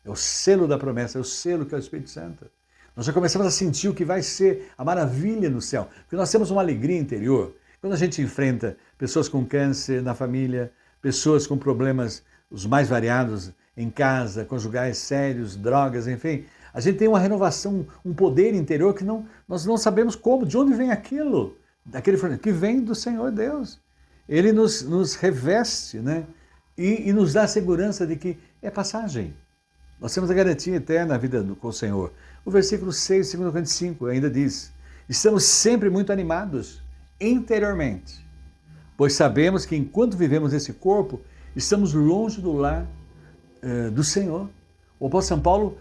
É o selo da promessa, é o selo que é o Espírito Santo. Nós já começamos a sentir o que vai ser a maravilha no céu, porque nós temos uma alegria interior. Quando a gente enfrenta pessoas com câncer na família, pessoas com problemas os mais variados em casa, conjugais sérios, drogas, enfim, a gente tem uma renovação, um poder interior que nós não sabemos como, de onde vem aquilo, que vem do Senhor Deus. Ele nos reveste, né? E nos dá a segurança de que é passagem. Nós temos a garantia eterna na vida com o Senhor. O versículo 6, 2 Coríntios 5, ainda diz, estamos sempre muito animados interiormente, pois sabemos que enquanto vivemos nesse corpo, estamos longe do lar do Senhor. O apóstolo São Paulo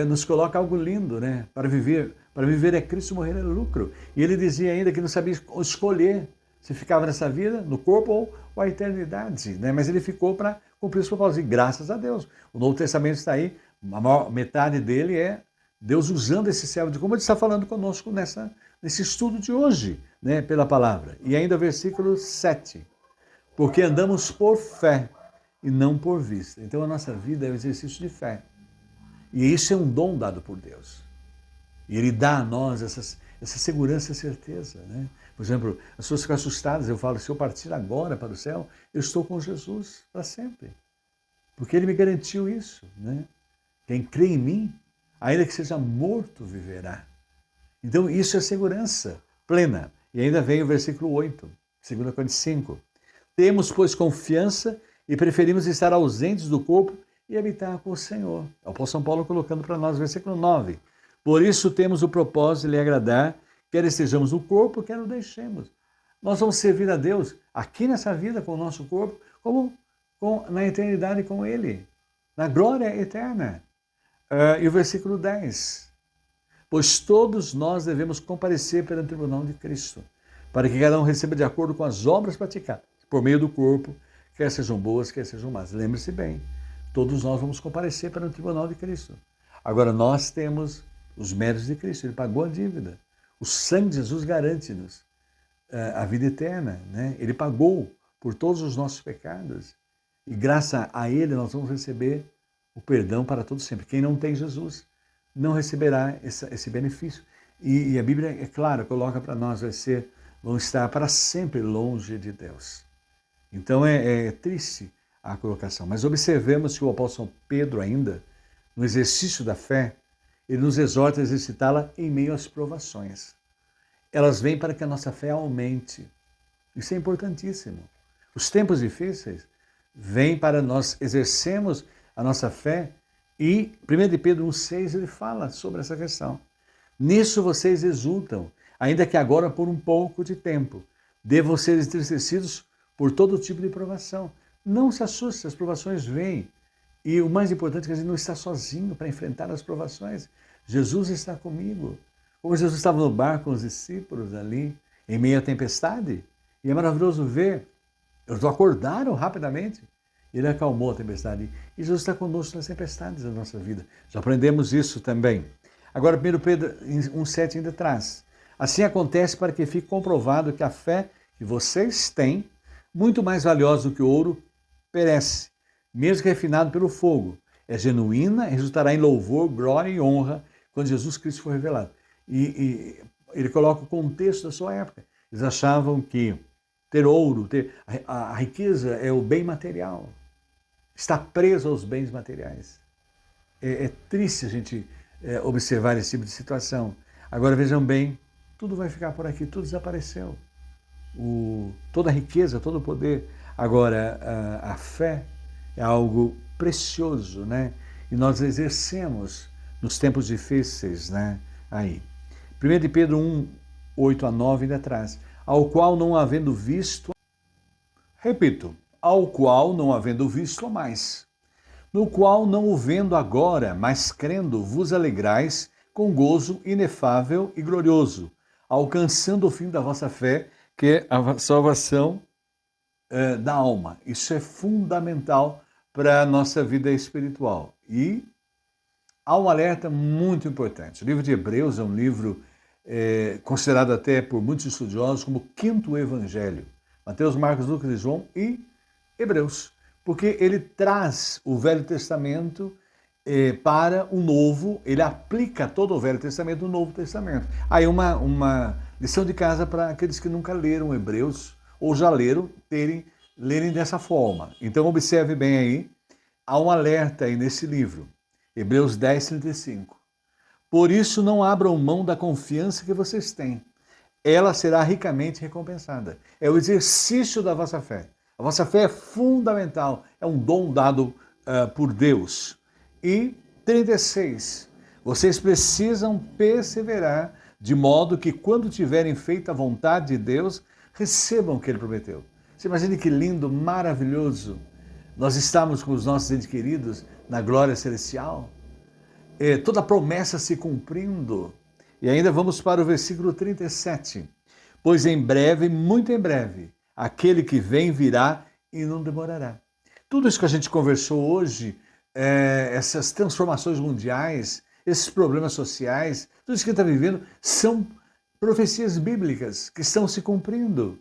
nos coloca algo lindo, né? Para viver é Cristo, morrer é lucro. E ele dizia ainda que não sabia escolher se ficava nessa vida, no corpo ou a eternidade, né? Mas ele ficou para cumprir os propósitos. E graças a Deus, o Novo Testamento está aí, a maior metade dele é Deus usando esse servo de como ele está falando conosco nesse estudo de hoje, né? Pela palavra. E ainda o versículo 7. Porque andamos por fé e não por vista. Então a nossa vida é um exercício de fé. E isso é um dom dado por Deus. E Ele dá a nós essa segurança e certeza, né? Por exemplo, as pessoas ficam assustadas, eu falo, se eu partir agora para o céu, eu estou com Jesus para sempre. Porque Ele me garantiu isso, né? Quem crê em mim, ainda que seja morto, viverá. Então isso é segurança plena. E ainda vem o versículo 8, 2 Coríntios 5. Temos, pois, confiança e preferimos estar ausentes do corpo e habitar com o Senhor. É o apóstolo São Paulo colocando para nós, versículo 9. Por isso temos o propósito de lhe agradar, quer estejamos no corpo, quer o deixemos. Nós vamos servir a Deus aqui nessa vida com o nosso corpo, como na eternidade com Ele, na glória eterna. E o versículo 10. Pois todos nós devemos comparecer perante o tribunal de Cristo, para que cada um receba de acordo com as obras praticadas, por meio do corpo, quer sejam boas, quer sejam más. Lembre-se bem, todos nós vamos comparecer perante o tribunal de Cristo. Agora, nós temos os méritos de Cristo, Ele pagou a dívida. O sangue de Jesus garante-nos a vida eterna, né? Ele pagou por todos os nossos pecados e graças a Ele nós vamos receber o perdão para todos sempre. Quem não tem Jesus não receberá esse benefício. E a Bíblia, é claro, coloca para nós, vão estar para sempre longe de Deus. Então é triste a colocação. Mas observemos que o apóstolo Pedro ainda, no exercício da fé, ele nos exorta a exercitá-la em meio às provações. Elas vêm para que a nossa fé aumente. Isso é importantíssimo. Os tempos difíceis vêm para nós exercermos a nossa fé e 1 de Pedro 1,6 ele fala sobre essa questão. Nisso vocês exultam, ainda que agora por um pouco de tempo. Devam ser entristecidos por todo tipo de provação. Não se assuste, as provações vêm. E o mais importante é que a gente não está sozinho para enfrentar as provações. Jesus está comigo. Como Jesus estava no barco com os discípulos ali, em meio à tempestade. E é maravilhoso ver, eles acordaram rapidamente. Ele acalmou a tempestade. E Jesus está conosco nas tempestades da nossa vida. Já aprendemos isso também. Agora, 1 Pedro 1,7 ainda traz. Assim acontece para que fique comprovado que a fé que vocês têm, muito mais valiosa do que o ouro, perece, mesmo que refinado pelo fogo. É genuína e resultará em louvor, glória e honra quando Jesus Cristo for revelado. E ele coloca o contexto da sua época. Eles achavam que ter ouro, a riqueza é o bem material. Está preso aos bens materiais. É triste a gente observar esse tipo de situação. Agora vejam bem, tudo vai ficar por aqui, tudo desapareceu. Toda a riqueza, todo o poder. Agora, a fé é algo precioso, né? E nós exercemos nos tempos difíceis, né? Aí. 1 de Pedro 1, 8 a 9 ainda traz. Ao qual não havendo visto, repito, ao qual não havendo visto mais, no qual não o vendo agora, mas crendo vos alegrais com gozo inefável e glorioso, alcançando o fim da vossa fé, que é a salvação da alma. Isso é fundamental para a nossa vida espiritual. E há um alerta muito importante. O livro de Hebreus é um livro considerado até por muitos estudiosos como o quinto evangelho. Mateus, Marcos, Lucas e João e Hebreus. Porque ele traz o Velho Testamento para o Novo, ele aplica todo o Velho Testamento no Novo Testamento. Aí uma lição de casa para aqueles que nunca leram Hebreus ou já leram, lerem dessa forma. Então observe bem aí, há um alerta aí nesse livro, Hebreus 10, 35. Por isso não abram mão da confiança que vocês têm, ela será ricamente recompensada. É o exercício da vossa fé. A vossa fé é fundamental, é um dom dado por Deus. E 36, vocês precisam perseverar de modo que quando tiverem feito a vontade de Deus, recebam o que Ele prometeu. Você imagina que lindo, maravilhoso, nós estamos com os nossos entes queridos na glória celestial, toda a promessa se cumprindo. E ainda vamos para o versículo 37. Pois em breve, muito em breve, aquele que vem virá e não demorará. Tudo isso que a gente conversou hoje, essas transformações mundiais, esses problemas sociais, tudo isso que a gente está vivendo, são profecias bíblicas que estão se cumprindo.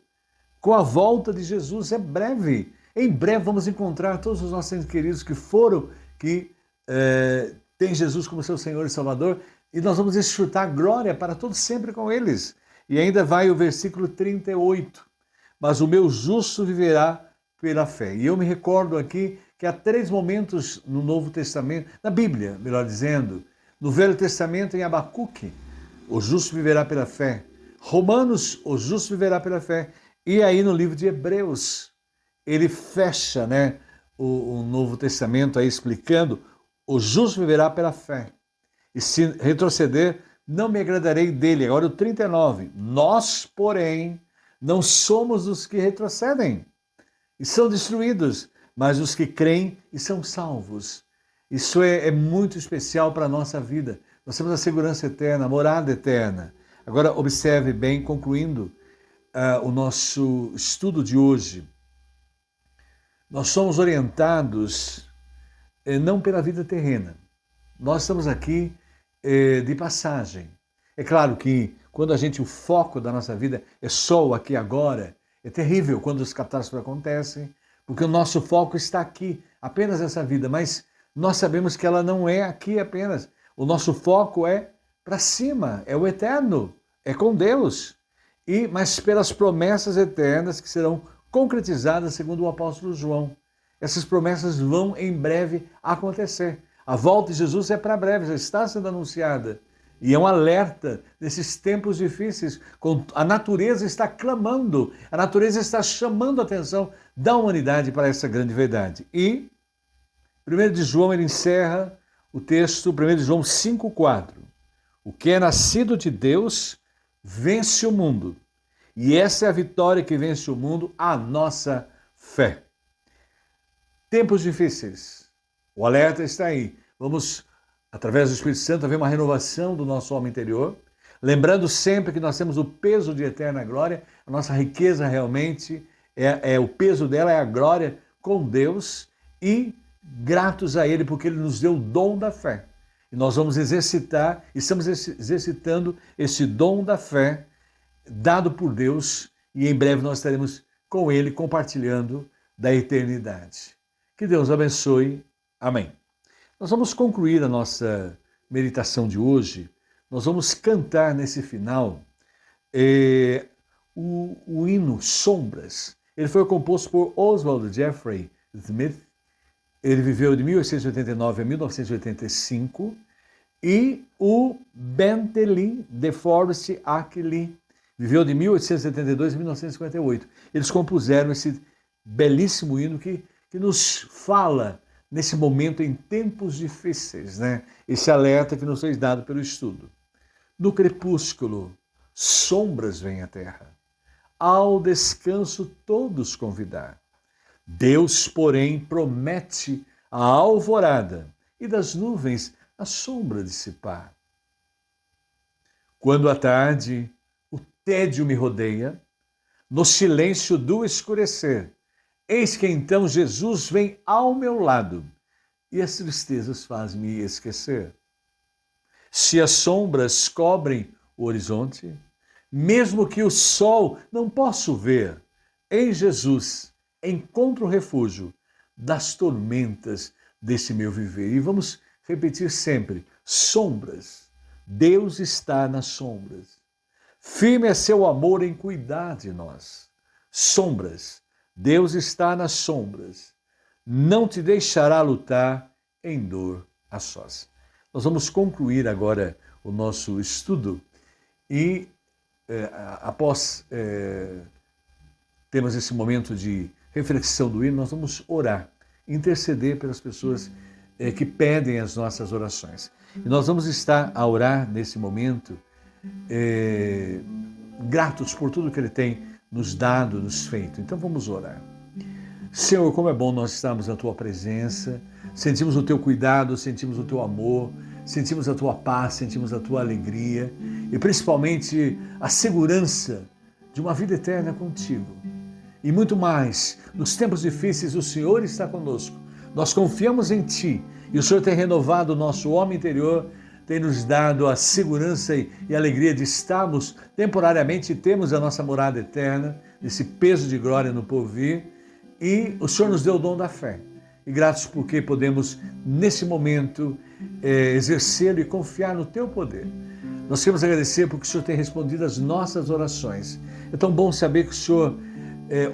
Com a volta de Jesus é breve. Em breve vamos encontrar todos os nossos entes queridos que têm Jesus como seu Senhor e Salvador, e nós vamos desfrutar glória para todos sempre com eles. E ainda vai o versículo 38. Mas o meu justo viverá pela fé. E eu me recordo aqui que há 3 momentos no Novo Testamento, na Bíblia, melhor dizendo, no Velho Testamento, em Abacuque, o justo viverá pela fé. Romanos, o justo viverá pela fé. E aí no livro de Hebreus, ele fecha, o Novo Testamento aí explicando, o justo viverá pela fé. e se retroceder, não me agradarei dele. Agora o 39. Nós, porém, não somos os que retrocedem e são destruídos, mas os que creem e são salvos. Isso é muito especial para a nossa vida. Nós temos a segurança eterna, a morada eterna. Agora, observe bem, concluindo o nosso estudo de hoje. Nós somos orientados não pela vida terrena. Nós estamos aqui de passagem. É claro que quando o foco da nossa vida é só o aqui e agora, é terrível quando as catástrofes acontecem, porque o nosso foco está aqui, apenas essa vida, mas nós sabemos que ela não é aqui apenas. O nosso foco é para cima, é o eterno, é com Deus. Mas pelas promessas eternas que serão concretizadas segundo o apóstolo João. Essas promessas vão em breve acontecer. A volta de Jesus é para breve, já está sendo anunciada. E é um alerta nesses tempos difíceis. A natureza está clamando, a natureza está chamando a atenção da humanidade para essa grande verdade. E 1 de João, ele encerra o texto, 1 de João 5,4. O que é nascido de Deus vence o mundo. E essa é a vitória que vence o mundo, a nossa fé. Tempos difíceis. O alerta está aí. Vamos, através do Espírito Santo, haver uma renovação do nosso homem interior. Lembrando sempre que nós temos o peso de eterna glória. A nossa riqueza realmente, o peso dela é a glória com Deus. E gratos a Ele, porque Ele nos deu o dom da fé. E nós vamos exercitar, estamos exercitando esse dom da fé dado por Deus, e em breve nós estaremos com Ele compartilhando da eternidade. Que Deus abençoe. Amém. Nós vamos concluir a nossa meditação de hoje. Nós vamos cantar nesse final o hino Sombras. Ele foi composto por Oswald Jeffrey Smith. Ele viveu de 1889 a 1985. E o Bentley DeForest Ackley viveu de 1872 a 1958. Eles compuseram esse belíssimo hino que nos fala nesse momento em tempos difíceis, né? Esse alerta que nos foi dado pelo estudo. No crepúsculo, sombras vêm à terra. Ao descanso todos convidar. Deus, porém, promete a alvorada e das nuvens a sombra dissipar. Quando à tarde o tédio me rodeia, no silêncio do escurecer, eis que então Jesus vem ao meu lado e as tristezas fazem-me esquecer. Se as sombras cobrem o horizonte, mesmo que o sol não posso ver, em Jesus encontro refúgio das tormentas desse meu viver. E vamos repetir sempre, sombras, Deus está nas sombras. Firme é seu amor em cuidar de nós. Sombras, Deus está nas sombras. Não te deixará lutar em dor a sós. Nós vamos concluir agora o nosso estudo e após termos esse momento de reflexão do hino, nós vamos orar, interceder pelas pessoas que pedem as nossas orações. E nós vamos estar a orar nesse momento gratos por tudo que Ele tem nos dado, nos feito. Então vamos orar. Senhor, como é bom nós estarmos na Tua presença, sentimos o Teu cuidado, sentimos o Teu amor, sentimos a Tua paz, sentimos a Tua alegria e principalmente a segurança de uma vida eterna contigo. E muito mais, nos tempos difíceis o Senhor está conosco. Nós confiamos em Ti e o Senhor tem renovado o nosso homem interior, tem nos dado a segurança e a alegria de estarmos temporariamente, temos a nossa morada eterna, esse peso de glória no porvir, e o Senhor nos deu o dom da fé. E gratos porque podemos, nesse momento, exercê-lo e confiar no Teu poder. Nós queremos agradecer porque o Senhor tem respondido às nossas orações. É tão bom saber que o Senhor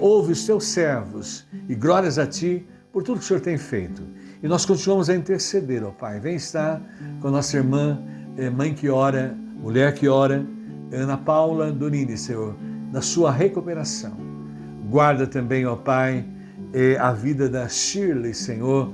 ouve os Teus servos e glórias a Ti por tudo que o Senhor tem feito. E nós continuamos a interceder, ó Pai. Vem estar com a nossa irmã, mãe que ora, mulher que ora, Ana Paula Donini, Senhor, na sua recuperação. Guarda também, ó Pai, a vida da Shirley, Senhor.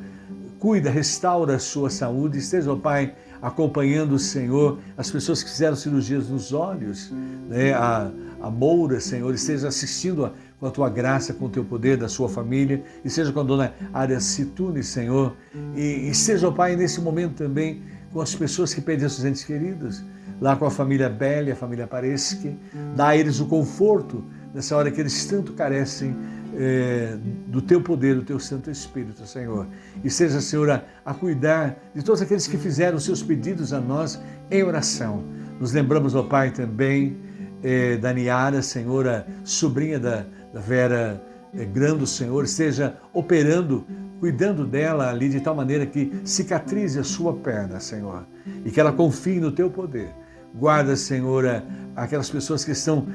Cuida, restaura a sua saúde. Esteja, ó Pai, acompanhando o Senhor, as pessoas que fizeram cirurgias nos olhos, né? A Moura, Senhor, esteja assistindo com a tua graça, com o teu poder, da sua família, e seja com a dona Aracitune, Senhor, e seja, ó Pai, nesse momento também com as pessoas que perderam seus entes queridos, lá com a família Belli, a família Pareschi, dá a eles o conforto nessa hora que eles tanto carecem do teu poder, do teu Santo Espírito, Senhor. E seja, Senhor, a cuidar de todos aqueles que fizeram os seus pedidos a nós em oração. Nos lembramos, ó Pai, também da Niara, Senhor, a sobrinha da Vera Grando, Senhor, esteja operando, cuidando dela ali de tal maneira que cicatrize a sua perna, Senhor, e que ela confie no teu poder. Guarda, Senhor, aquelas pessoas que estão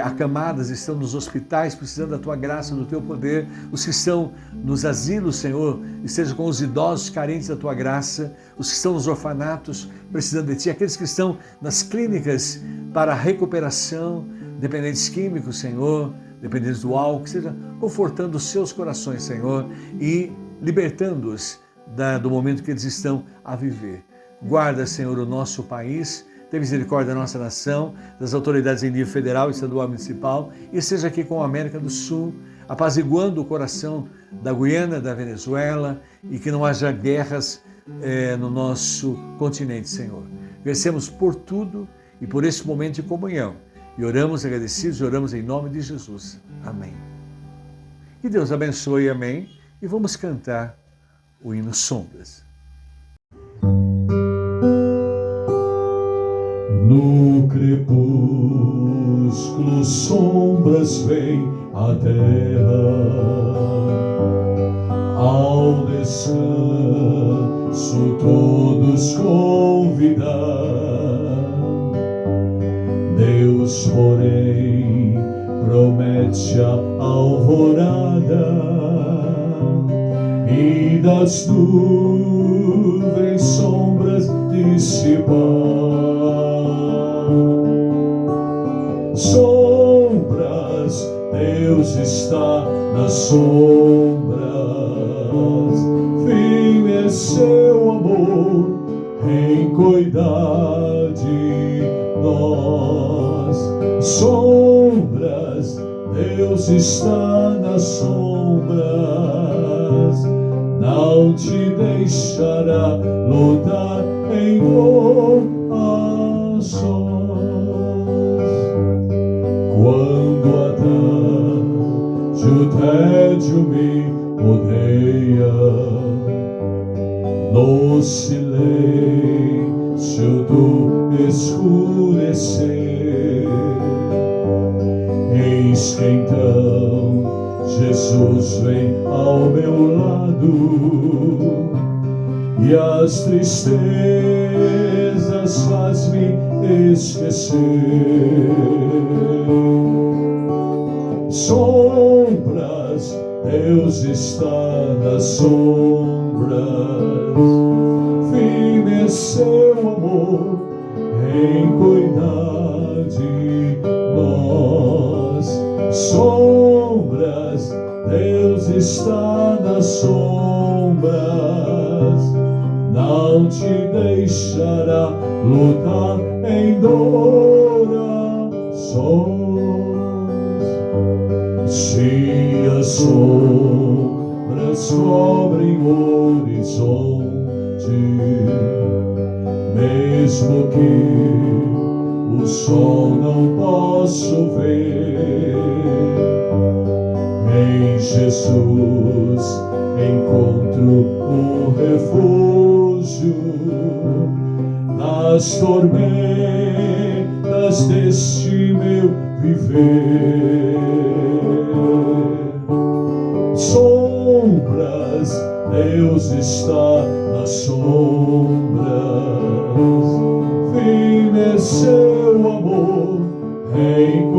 acamadas, estão nos hospitais, precisando da tua graça, do teu poder, os que estão nos asilos, Senhor, esteja com os idosos carentes da tua graça, os que estão nos orfanatos, precisando de ti, aqueles que estão nas clínicas para recuperação, dependentes químicos, Senhor, dependentes do álcool, seja confortando os seus corações, Senhor, e libertando-os do momento que eles estão a viver. Guarda, Senhor, o nosso país, tenha misericórdia da nossa nação, das autoridades em nível federal, estadual e municipal, e seja aqui com a América do Sul, apaziguando o coração da Guiana, da Venezuela, e que não haja guerras no nosso continente, Senhor. Agradecemos por tudo e por esse momento de comunhão. E oramos agradecidos, e oramos em nome de Jesus. Amém. Que Deus abençoe, amém. E vamos cantar o hino Sombras. No crepúsculo, sombras vêm à terra, ao descanso todos convidar. Deus, porém, promete a alvorada e das nuvens sombras dissipar. Sombras, Deus está nas sombras, firme é seu amor em cuidar de nós. Sombras, Deus está nas sombras, não te deixará lutar em orações. Quando a tarde o tédio me rodeia, no silêncio do escurecer, eis que então Jesus vem ao meu lado e as tristezas faz-me esquecer. Sombras, Deus está nas sombras, firme é seu amor em cuidar de nós. Sombras, Deus está nas sombras, não te deixará lutar em orações. Se as sombras cobrem o horizonte, mesmo que o sol não possa ver, em Jesus encontro o refúgio nas tormentas deste meu viver. Sombras, Deus está nas sombras, firme é seu amor em